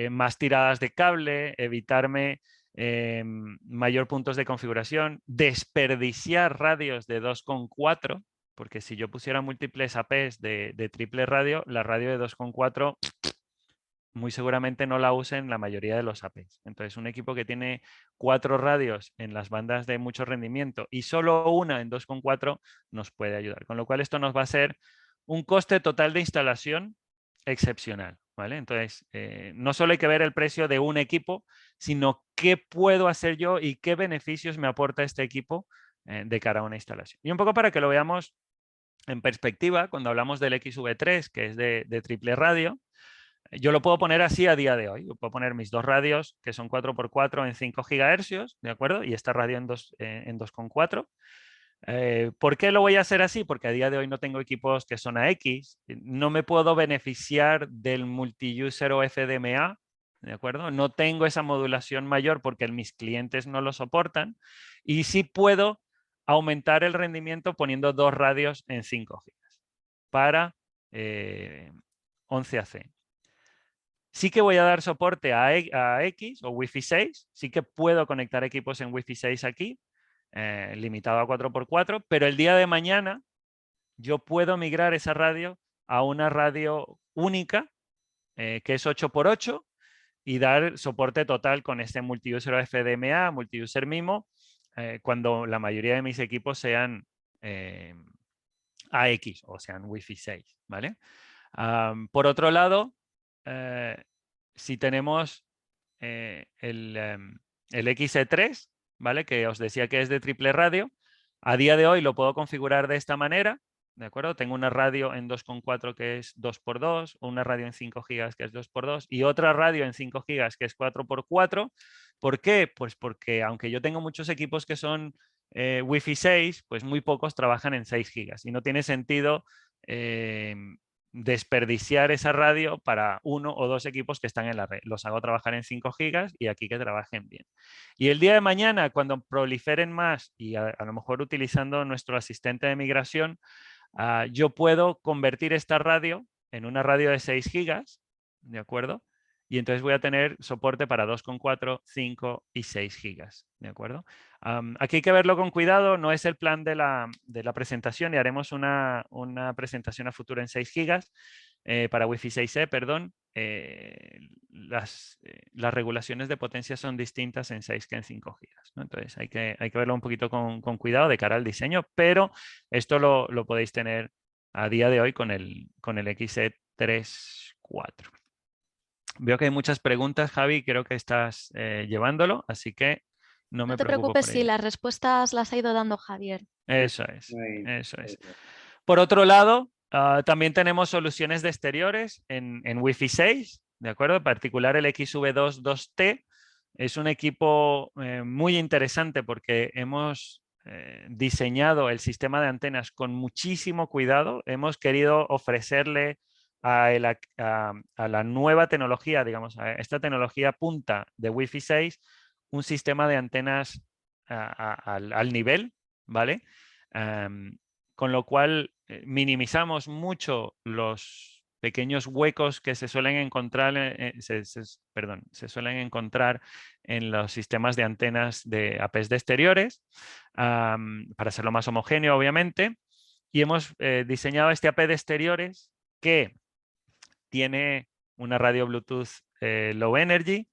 más tiradas de cable, evitarme mayor puntos de configuración, desperdiciar radios de 2,4, porque si yo pusiera múltiples APs de triple radio, la radio de 2,4 muy seguramente no la usen la mayoría de los APs. Entonces, un equipo que tiene 4 radios en las bandas de mucho rendimiento y solo una en 2,4 nos puede ayudar. Con lo cual, esto nos va a ser un coste total de instalación excepcional, ¿vale? Entonces, no solo hay que ver el precio de un equipo, sino qué puedo hacer yo y qué beneficios me aporta este equipo de cara a una instalación. Y un poco para que lo veamos en perspectiva, cuando hablamos del XV3, que es de triple radio, yo lo puedo poner así a día de hoy. Yo puedo poner mis 2 radios, que son 4x4 en 5 GHz, ¿de acuerdo? Y esta radio en 2,4. ¿Por qué lo voy a hacer así? Porque a día de hoy no tengo equipos que son AX, no me puedo beneficiar del multi-user o FDMA, ¿de acuerdo? No tengo esa modulación mayor porque mis clientes no lo soportan y sí puedo aumentar el rendimiento poniendo 2 radios en 5 GB para 11AC. Sí que voy a dar soporte a X o Wi-Fi 6, sí que puedo conectar equipos en Wi-Fi 6 aquí, limitado a 4x4, pero el día de mañana yo puedo migrar esa radio a una radio única, que es 8x8, y dar soporte total con este multiuser FDMA, multiuser MIMO, cuando la mayoría de mis equipos sean AX o sean Wi-Fi 6, ¿vale? Por otro lado, si tenemos el XE3, ¿vale? Que os decía que es de triple radio, a día de hoy lo puedo configurar de esta manera, ¿de acuerdo? Tengo una radio en 2,4 que es 2x2, una radio en 5 GB que es 2x2 y otra radio en 5 GB que es 4x4. ¿Por qué? Pues porque aunque yo tengo muchos equipos que son Wi-Fi 6, pues muy pocos trabajan en 6 GB y no tiene sentido desperdiciar esa radio para 1 o 2 equipos que están en la red. Los hago trabajar en 5 gigas y aquí que trabajen bien. Y el día de mañana, cuando proliferen más y a lo mejor utilizando nuestro asistente de migración, yo puedo convertir esta radio en una radio de 6 gigas, ¿de acuerdo? Y entonces voy a tener soporte para 2,4, 5 y 6 gigas, ¿de acuerdo? Aquí hay que verlo con cuidado, no es el plan de la presentación y haremos una presentación a futuro en 6 gigas para Wi-Fi 6E, perdón. Las regulaciones de potencia son distintas en 6 que en 5 gigas, ¿no? Entonces hay que verlo un poquito con cuidado de cara al diseño, pero esto lo podéis tener a día de hoy con el XE3.4. Veo que hay muchas preguntas, Javi, creo que estás llevándolo, así que no me No te preocupo preocupes por si ello. las respuestas las ha ido dando Javier. Eso es, Ahí, eso es. ahí. Por otro lado, también tenemos soluciones de exteriores en Wi-Fi 6, ¿de acuerdo? En particular el XV2 2T es un equipo muy interesante porque hemos diseñado el sistema de antenas con muchísimo cuidado. Hemos querido ofrecerle a la nueva tecnología, digamos, a esta tecnología punta de Wi-Fi 6, un sistema de antenas al nivel, ¿vale? Con lo cual minimizamos mucho los pequeños huecos que se suelen encontrar, se suelen encontrar en los sistemas de antenas de APs de exteriores, para hacerlo más homogéneo, obviamente. Y hemos diseñado este AP de exteriores que tiene una radio Bluetooth Low Energy,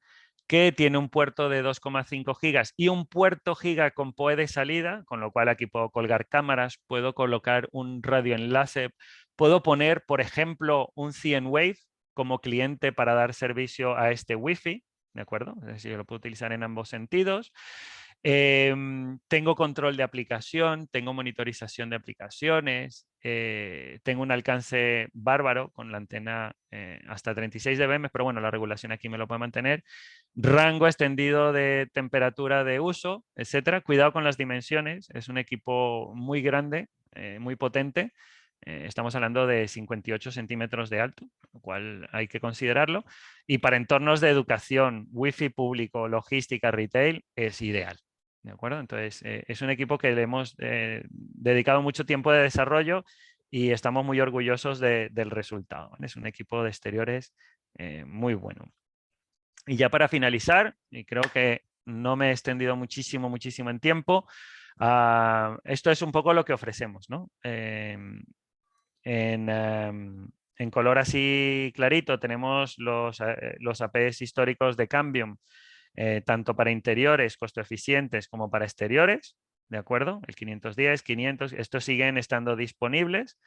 que tiene un puerto de 2,5 gigas y un puerto giga con PoE de salida, con lo cual aquí puedo colgar cámaras, puedo colocar un radioenlace, puedo poner, por ejemplo, un cnWave como cliente para dar servicio a este Wi-Fi, ¿de acuerdo? Es decir, yo lo puedo utilizar en ambos sentidos. Tengo control de aplicación, tengo monitorización de aplicaciones, tengo un alcance bárbaro con la antena hasta 36 dBm, pero bueno, la regulación aquí me lo puede mantener. Rango extendido de temperatura de uso, etcétera. Cuidado con las dimensiones, es un equipo muy grande, muy potente. Estamos hablando de 58 centímetros de alto, lo cual hay que considerarlo. Y para entornos de educación, Wi-Fi público, logística, retail, es ideal. ¿De acuerdo? Entonces, es un equipo que le hemos dedicado mucho tiempo de desarrollo y estamos muy orgullosos del resultado. Es un equipo de exteriores muy bueno. Y ya para finalizar, y creo que no me he extendido muchísimo en tiempo, esto es un poco lo que ofrecemos, ¿no? En color así clarito tenemos los APs históricos de Cambium, tanto para interiores costo eficientes como para exteriores, ¿de acuerdo? El 510, 500, estos siguen estando disponibles.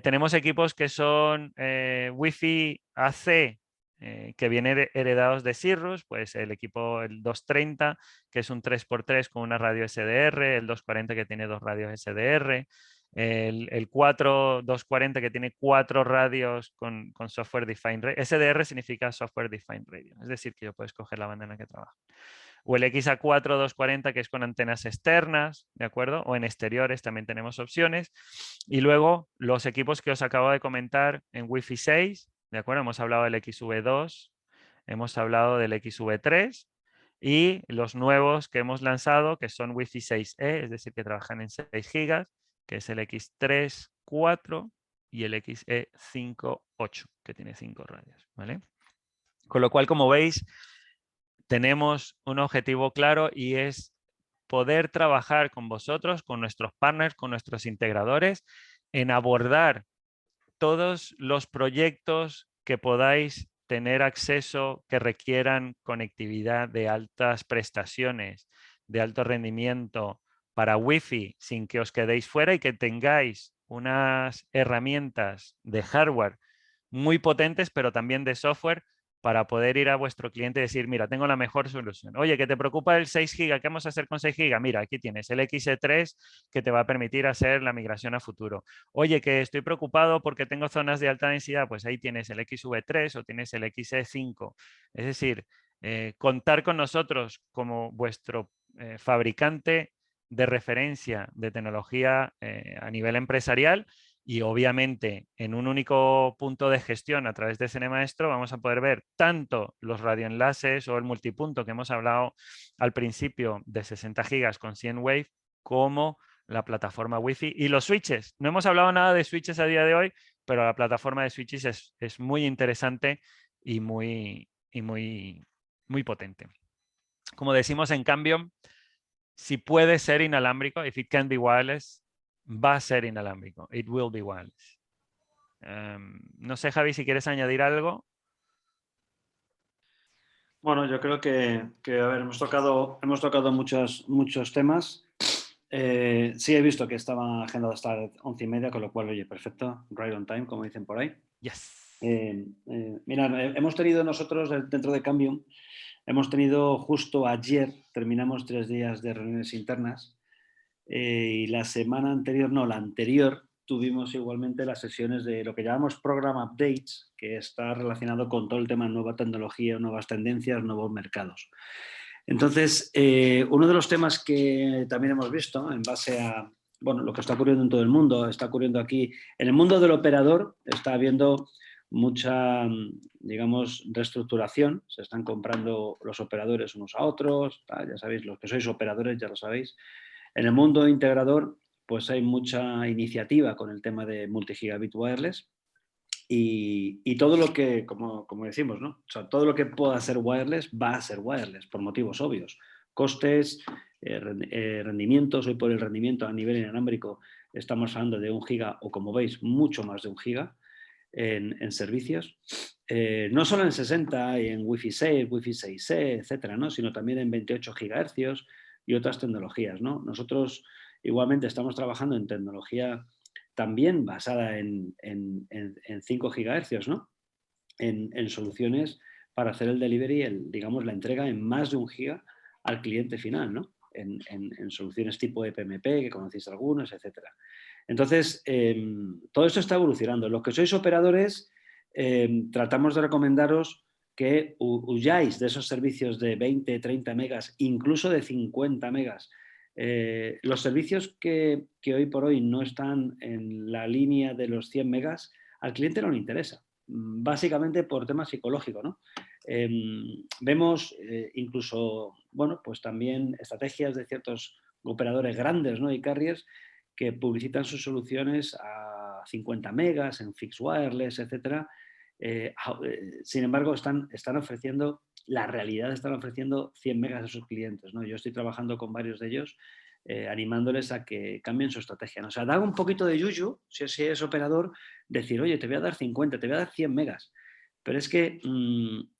Tenemos equipos que son Wi-Fi AC, que vienen heredados de Cirrus, pues el equipo el 230, que es un 3x3 con una radio SDR, el 240 que tiene 2 radios SDR, el 240 que tiene 4 radios con Software Defined Radio. SDR significa Software Defined Radio, es decir, que yo puedo escoger la banda en la que trabajo. O el XA4 240 que es con antenas externas, ¿de acuerdo? O en exteriores también tenemos opciones. Y luego los equipos que os acabo de comentar en Wi-Fi 6, ¿de acuerdo? Hemos hablado del XV2, hemos hablado del XV3 y los nuevos que hemos lanzado que son Wi-Fi 6E, es decir, que trabajan en 6 gigas, que es el X3.4 y el XE5.8, que tiene 5 radios, ¿vale? Con lo cual, como veis, tenemos un objetivo claro y es poder trabajar con vosotros, con nuestros partners, con nuestros integradores, en abordar todos los proyectos que podáis tener acceso, que requieran conectividad de altas prestaciones, de alto rendimiento para Wi-Fi, sin que os quedéis fuera y que tengáis unas herramientas de hardware muy potentes, pero también de software para poder ir a vuestro cliente y decir, mira, tengo la mejor solución. Oye, ¿que te preocupa el 6 GB? ¿Qué vamos a hacer con 6 GB? Mira, aquí tienes el XE3 que te va a permitir hacer la migración a futuro. Oye, que estoy preocupado porque tengo zonas de alta densidad, pues ahí tienes el XV3 o tienes el XE5. Es decir, contar con nosotros como vuestro fabricante de referencia de tecnología a nivel empresarial Y obviamente en un único punto de gestión a través de CineMaestro vamos a poder ver tanto los radioenlaces o el multipunto que hemos hablado al principio de 60 gigas con 100 Wave, como la plataforma Wi-Fi y los switches. No hemos hablado nada de switches a día de hoy, pero la plataforma de switches es muy interesante y muy potente. Como decimos en cambio, si puede ser inalámbrico, if it can be wireless, va a ser inalámbrico. It will be wireless. No sé, Javi, si quieres añadir algo. Bueno, yo creo que a ver, hemos tocado muchos temas. Sí he visto que estaba agendado hasta las 11:30, con lo cual, oye, perfecto, right on time, como dicen por ahí. Yes. Mirad, hemos tenido nosotros dentro de Cambium, hemos tenido justo ayer, terminamos 3 días de reuniones internas y la semana anterior, no, la anterior, tuvimos igualmente las sesiones de lo que llamamos Program Updates, que está relacionado con todo el tema de nueva tecnología, nuevas tendencias, nuevos mercados. Entonces, uno de los temas que también hemos visto en base a lo que está ocurriendo en todo el mundo, está ocurriendo aquí, en el mundo del operador está habiendo mucha, digamos, reestructuración, se están comprando los operadores unos a otros, ya sabéis, los que sois operadores ya lo sabéis. En el mundo integrador, pues hay mucha iniciativa con el tema de multigigabit wireless y todo lo que, como decimos, ¿no? O sea, todo lo que pueda ser wireless va a ser wireless por motivos obvios. Costes, rendimientos, hoy por el rendimiento a nivel inalámbrico estamos hablando de 1 giga o, como veis, mucho más de 1 giga en servicios. No solo en 60 y en Wi-Fi 6, Wi-Fi 6E, etcétera, ¿no? Sino también en 28 gigahercios y otras tecnologías, ¿no? Nosotros igualmente estamos trabajando en tecnología también basada en 5 gigahercios, ¿no? En soluciones para hacer el delivery, digamos, la entrega en más de 1 giga al cliente final, ¿no? En soluciones tipo EPMP, que conocéis algunos, etcétera. Entonces, todo esto está evolucionando. Los que sois operadores, tratamos de recomendaros que huyáis de esos servicios de 20, 30 megas, incluso de 50 megas. Los servicios que hoy por hoy no están en la línea de los 100 megas, al cliente no le interesa, básicamente por tema psicológico, ¿no? Vemos incluso, pues también estrategias de ciertos operadores grandes, ¿no? Y carriers que publicitan sus soluciones a 50 megas en fixed wireless, etcétera. Sin embargo, están ofreciendo, la realidad están ofreciendo 100 megas a sus clientes, ¿no? Yo estoy trabajando con varios de ellos, animándoles a que cambien su estrategia, ¿no? O sea, da un poquito de yuyu, si es operador, decir, oye, te voy a dar 50, te voy a dar 100 megas. Pero es que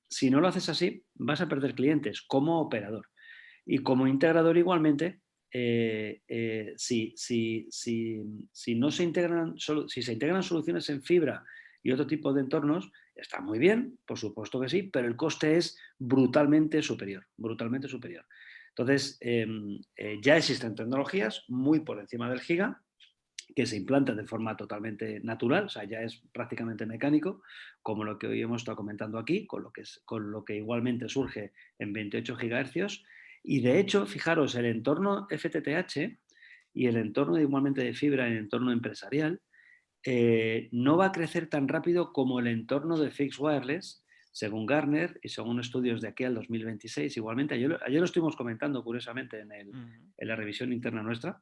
si no lo haces así, vas a perder clientes como operador. Y como integrador igualmente, si se integran soluciones en fibra y otro tipo de entornos, está muy bien, por supuesto que sí, pero el coste es brutalmente superior, brutalmente superior. Entonces, ya existen tecnologías muy por encima del giga que se implantan de forma totalmente natural, o sea, ya es prácticamente mecánico, como lo que hoy hemos estado comentando aquí, con lo que igualmente surge en 28 gigahercios. Y de hecho, fijaros, el entorno FTTH y el entorno igualmente de fibra en el entorno empresarial no va a crecer tan rápido como el entorno de fixed wireless, según Gartner y según estudios de aquí al 2026. Igualmente, ayer lo estuvimos comentando curiosamente en la revisión interna nuestra.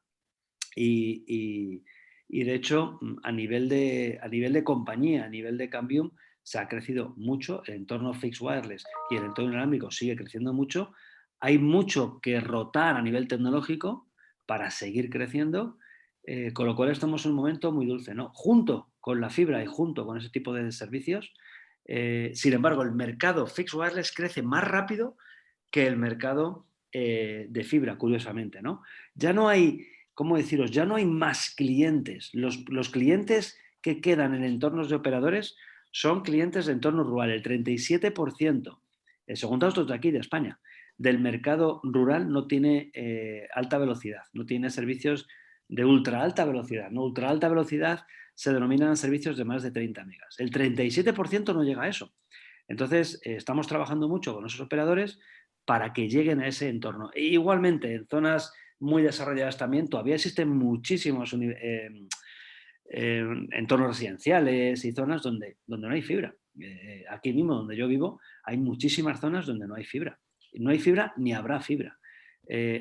Y de hecho, a nivel de compañía, a nivel de Cambium, se ha crecido mucho. El entorno fixed wireless y el entorno inalámbrico sigue creciendo mucho. Hay mucho que rotar a nivel tecnológico para seguir creciendo, con lo cual estamos en un momento muy dulce, ¿no? Junto con la fibra y junto con ese tipo de servicios. Sin embargo, el mercado fixed wireless crece más rápido que el mercado de fibra, curiosamente, ¿no? Ya no hay, ¿cómo deciros? Ya no hay más clientes. Los clientes que quedan en entornos de operadores son clientes de entorno rural. El 37%, según datos de aquí, de España, del mercado rural no tiene alta velocidad, no tiene servicios de ultra alta velocidad. ¿No? Ultra alta velocidad se denominan servicios de más de 30 megas. El 37% no llega a eso. Entonces, estamos trabajando mucho con esos operadores para que lleguen a ese entorno. E igualmente, en zonas muy desarrolladas también, todavía existen muchísimos entornos residenciales y zonas donde no hay fibra. Aquí mismo, donde yo vivo, hay muchísimas zonas donde no hay fibra. No hay fibra ni habrá fibra.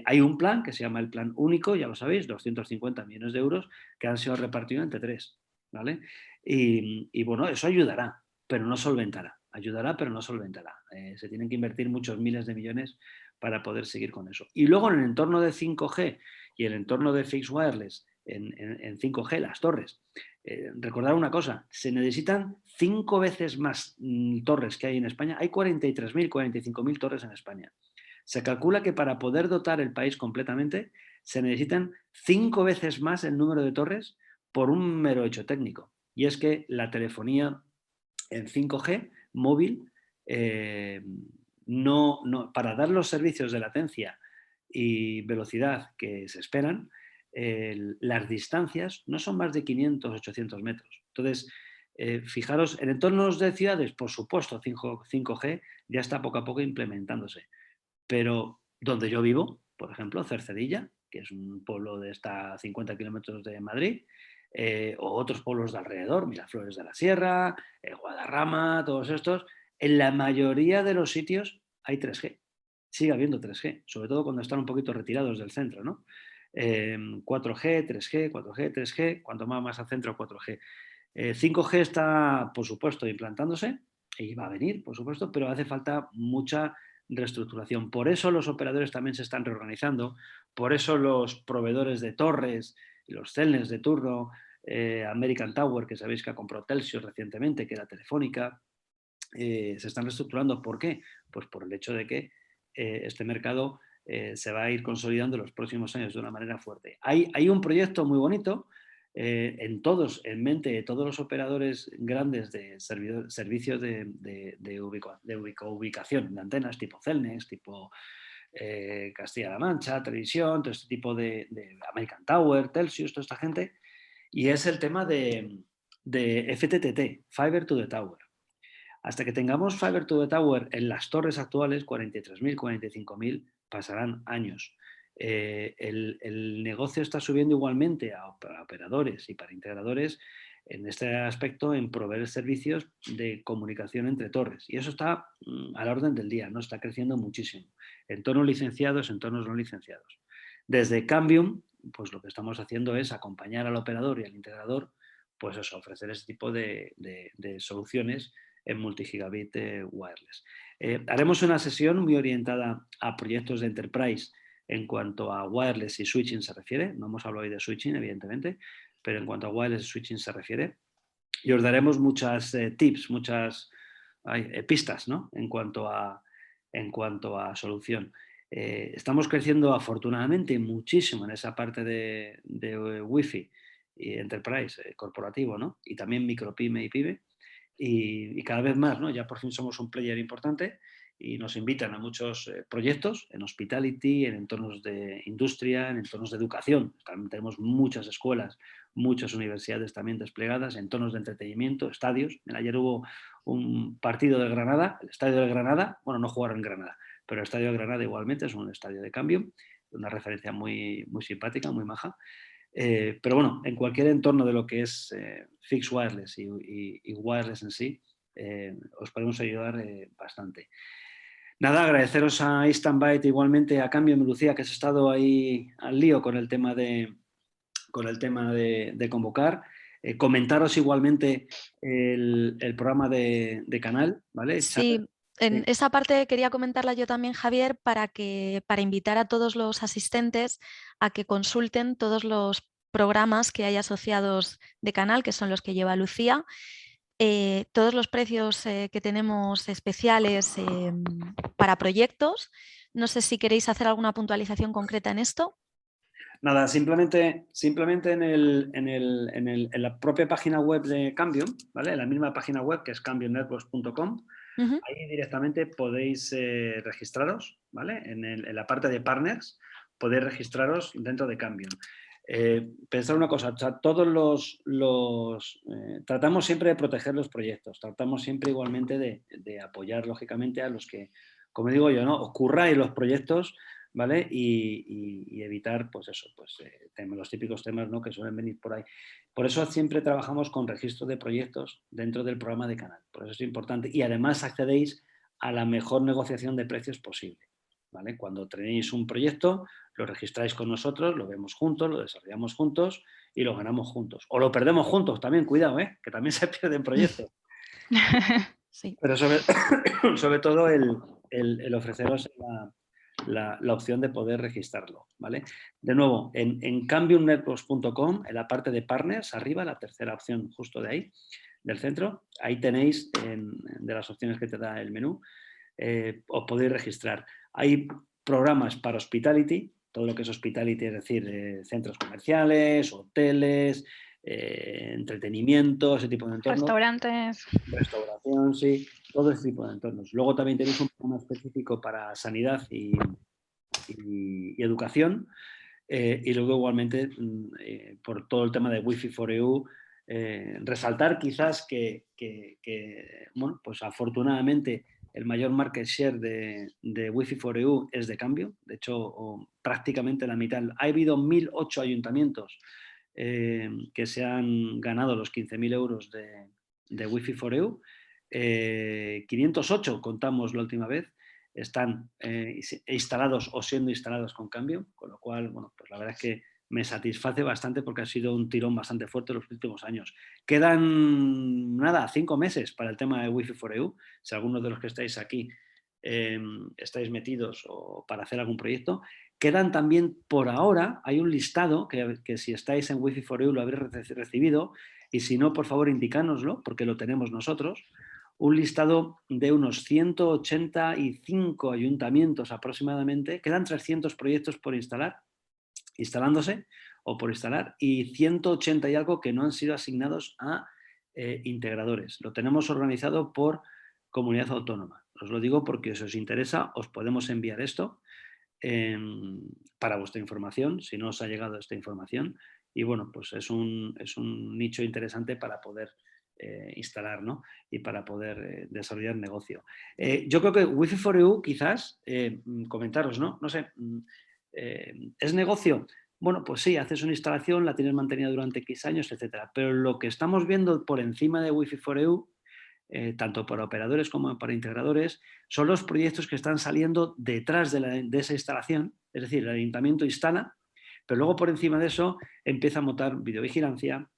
Hay un plan que se llama el plan único, ya lo sabéis, 250 millones de euros que han sido repartidos entre 3. ¿Vale? Y bueno, eso ayudará, pero no solventará. Ayudará, pero no solventará. Se tienen que invertir muchos miles de millones para poder seguir con eso. Y luego en el entorno de 5G y el entorno de Fixed Wireless en 5G, las torres, recordar una cosa, se necesitan 5 veces más torres que hay en España. Hay 43.000, 45.000 torres en España. Se calcula que para poder dotar el país completamente se necesitan 5 veces más el número de torres por un mero hecho técnico. Y es que la telefonía en 5G móvil, para dar los servicios de latencia y velocidad que se esperan, las distancias no son más de 500, 800 metros. Entonces, fijaros, en entornos de ciudades, por supuesto, 5G ya está poco a poco implementándose. Pero donde yo vivo, por ejemplo, Cercedilla, que es un pueblo de hasta 50 kilómetros de Madrid, o otros pueblos de alrededor, Miraflores de la Sierra, Guadarrama, todos estos, en la mayoría de los sitios hay 3G. Sigue habiendo 3G, sobre todo cuando están un poquito retirados del centro, ¿no? 4G, 3G, 4G, 3G, cuanto más al centro, 4G. 5G está, por supuesto, implantándose y va a venir, por supuesto, pero hace falta mucha reestructuración. Por eso los operadores también se están reorganizando, por eso los proveedores de torres, los Celnes de turno, American Tower, que sabéis que ha comprado Telxius recientemente, que era Telefónica, se están reestructurando. ¿Por qué? Pues por el hecho de que este mercado se va a ir consolidando en los próximos años de una manera fuerte. Hay un proyecto muy bonito en mente de todos los operadores grandes de servicios de ubicación de antenas tipo Celnex, tipo Castilla-La Mancha, Televisión, todo este tipo de American Tower, Telxius, toda esta gente, y es el tema de FTTT, Fiber to the Tower. Hasta que tengamos Fiber to the Tower en las torres actuales, 43.000, 45.000, pasarán años. El negocio está subiendo igualmente para operadores y para integradores en este aspecto, en proveer servicios de comunicación entre torres. Y eso está a la orden del día, ¿no? Está creciendo muchísimo. Entornos licenciados, entornos no licenciados. Desde Cambium, pues lo que estamos haciendo es acompañar al operador y al integrador, pues eso, ofrecer ese tipo de soluciones en multigigabit wireless. Haremos una sesión muy orientada a proyectos de enterprise en cuanto a wireless y switching se refiere. No hemos hablado hoy de switching, evidentemente, pero en cuanto a wireless y switching se refiere. Y os daremos muchas tips, muchas pistas, ¿no? en cuanto a solución. Estamos creciendo afortunadamente muchísimo en esa parte de Wi-Fi y enterprise corporativo, ¿no? Y también micropyme y pyme. Y cada vez más, ¿no? Ya por fin somos un player importante y nos invitan a muchos proyectos en hospitality, en entornos de industria, en entornos de educación. También tenemos muchas escuelas, muchas universidades también desplegadas, entornos de entretenimiento, estadios. Ayer hubo un partido del Granada, el estadio del Granada, bueno, no jugaron en Granada, pero el estadio de Granada igualmente es un estadio de cambio, una referencia muy, muy simpática, muy maja. Pero bueno, en cualquier entorno de lo que es fixed wireless y wireless en sí, os podemos ayudar bastante. Nada, agradeceros a Instant Byte igualmente, a Cambium, Lucía, que has estado ahí al lío con el tema de convocar. Comentaros igualmente el programa de canal, ¿vale? Sí. En esa parte quería comentarla yo también, Javier, para invitar a todos los asistentes a que consulten todos los programas que hay asociados de canal, que son los que lleva Lucía. Todos los precios que tenemos especiales para proyectos. No sé si queréis hacer alguna puntualización concreta en esto. Nada, simplemente en la propia página web de Cambium, ¿vale? En la misma página web que es cambiumnetworks.com, ahí directamente podéis registraros, ¿vale? En la parte de partners podéis registraros dentro de Cambium. Pensar una cosa, o sea, todos tratamos siempre de proteger los proyectos, tratamos siempre igualmente de apoyar lógicamente a los que, como digo yo, ¿no? Os curráis los proyectos ¿vale? Y evitar, pues eso, pues los típicos temas, ¿no?, que suelen venir por ahí. Por eso siempre trabajamos con registro de proyectos dentro del programa de canal. Por eso es importante. Y además accedéis a la mejor negociación de precios posible, ¿vale? Cuando tenéis un proyecto, lo registráis con nosotros, lo vemos juntos, lo desarrollamos juntos y lo ganamos juntos. O lo perdemos juntos también, cuidado, que también se pierden proyectos. Sí. Pero sobre todo el ofreceros la opción de poder registrarlo, ¿vale? De nuevo, en cambiumnetworks.com, en la parte de partners, arriba, la tercera opción justo de ahí, del centro, ahí tenéis, de las opciones que te da el menú, os podéis registrar. Hay programas para hospitality, todo lo que es hospitality, es decir, centros comerciales, hoteles, entretenimiento, ese tipo de entornos. Restaurantes. Restauración, sí, todo ese tipo de entornos. Luego también tenéis un programa específico para sanidad y educación. Y luego igualmente por todo el tema de Wi-Fi for EU, resaltar quizás que bueno, pues afortunadamente el mayor market share de Wi-Fi for EU es de Cambio. De hecho, prácticamente la mitad. Ha habido 1.008 ayuntamientos que se han ganado los 15.000 euros de Wi-Fi for EU. 508 contamos la última vez, están instalados o siendo instalados con Cambio, con lo cual, bueno, pues la verdad es que me satisface bastante porque ha sido un tirón bastante fuerte en los últimos años. Quedan, 5 meses para el tema de Wi-Fi for EU. Si algunos de los que estáis aquí estáis metidos o para hacer algún proyecto, quedan también por ahora, hay un listado que si estáis en Wi-Fi for EU lo habréis recibido, y si no, por favor, indicánoslo porque lo tenemos nosotros. Un listado de unos 185 ayuntamientos aproximadamente. Quedan 300 proyectos por instalándose o por instalar, y 180 y algo que no han sido asignados a integradores. Lo tenemos organizado por comunidad autónoma. Os lo digo porque si os interesa, os podemos enviar esto para vuestra información, si no os ha llegado esta información. Y bueno, pues es un nicho interesante para poder instalar, ¿no? Y para poder desarrollar negocio. Yo creo que Wi-Fi for EU, quizás, comentaros, ¿no? No sé, ¿es negocio? Bueno, pues sí, haces una instalación, la tienes mantenida durante X años, etcétera. Pero lo que estamos viendo por encima de Wi-Fi for EU, tanto para operadores como para integradores, son los proyectos que están saliendo detrás de esa instalación. Es decir, el ayuntamiento instala, pero luego por encima de eso empieza a montar videovigilancia.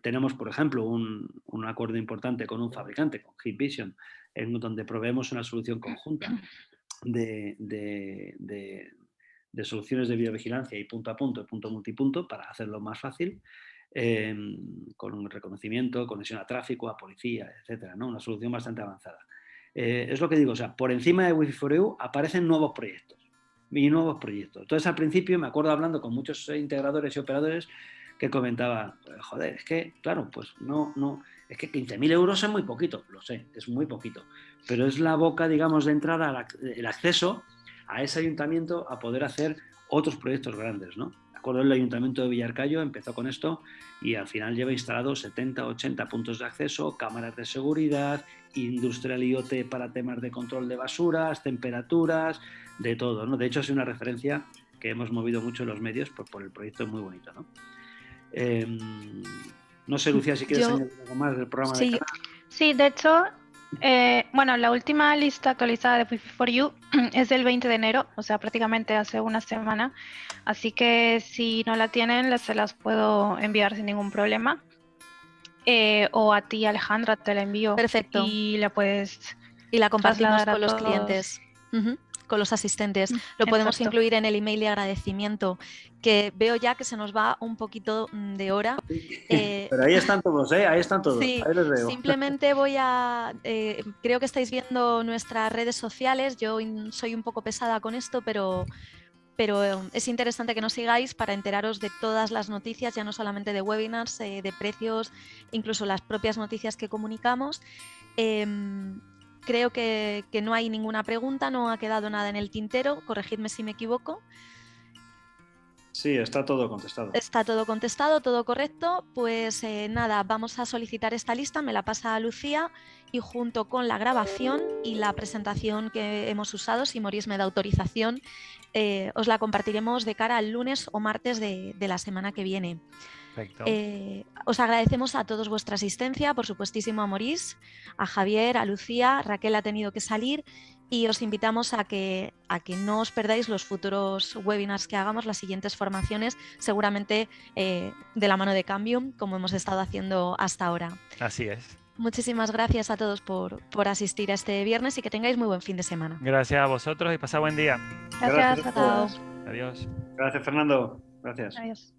Tenemos, por ejemplo, un acuerdo importante con un fabricante, con Hikvision, en donde proveemos una solución conjunta de soluciones de videovigilancia y punto a punto, punto multipunto, para hacerlo más fácil, con un reconocimiento, conexión a tráfico, a policía, etcétera, ¿no? Una solución bastante avanzada. Es lo que digo, o sea, por encima de Wi-Fi for EU aparecen nuevos proyectos y nuevos proyectos. Entonces, al principio me acuerdo hablando con muchos integradores y operadores que comentaban, joder, es que, claro, pues no, es que 15.000 euros es muy poquito, lo sé, es muy poquito, pero es la boca, digamos, de entrada, el acceso a ese ayuntamiento a poder hacer otros proyectos grandes, ¿no? De acuerdo, el ayuntamiento de Villarcayo empezó con esto y al final lleva instalados 70, 80 puntos de acceso, cámaras de seguridad, industrial IoT para temas de control de basuras, temperaturas, de todo, ¿no? De hecho, es una referencia que hemos movido mucho en los medios por el proyecto, muy bonito, ¿no? No sé, Lucía, si quieres añadir algo más del programa de canal. Sí, de hecho, bueno, la última lista actualizada de Wi-Fi for You es del 20 de enero, o sea, prácticamente hace una semana. Así que si no la tienen, se las puedo enviar sin ningún problema. O a ti, Alejandra, te la envío. Perfecto. Y la puedes... Y la compartimos con los todos. clientes. Con los asistentes. Lo podemos incluir en el email de agradecimiento, que veo ya que se nos va un poquito de hora. Pero ahí están todos, ahí están todos. Sí, ahí los veo. simplemente voy a... creo que estáis viendo nuestras redes sociales. Yo soy un poco pesada con esto, pero es interesante que nos sigáis para enteraros de todas las noticias, ya no solamente de webinars, de precios, incluso las propias noticias que comunicamos. Creo que no hay ninguna pregunta, no ha quedado nada en el tintero, corregidme si me equivoco. Sí, está todo contestado. Está todo contestado, todo correcto. Pues nada, vamos a solicitar esta lista, me la pasa a Lucía y junto con la grabación y la presentación que hemos usado, si Maurice me da autorización, os la compartiremos de cara al lunes o martes de la semana que viene. Perfecto. Os agradecemos a todos vuestra asistencia, por supuestísimo a Maurice, a Javier, a Lucía. Raquel ha tenido que salir y os invitamos a que no os perdáis los futuros webinars que hagamos, las siguientes formaciones, seguramente de la mano de Cambium, como hemos estado haciendo hasta ahora. Así es. Muchísimas gracias a todos por asistir a este viernes y que tengáis muy buen fin de semana. Gracias a vosotros y pasad buen día. Gracias a todos. Adiós. Gracias, Fernando. Gracias. Adiós.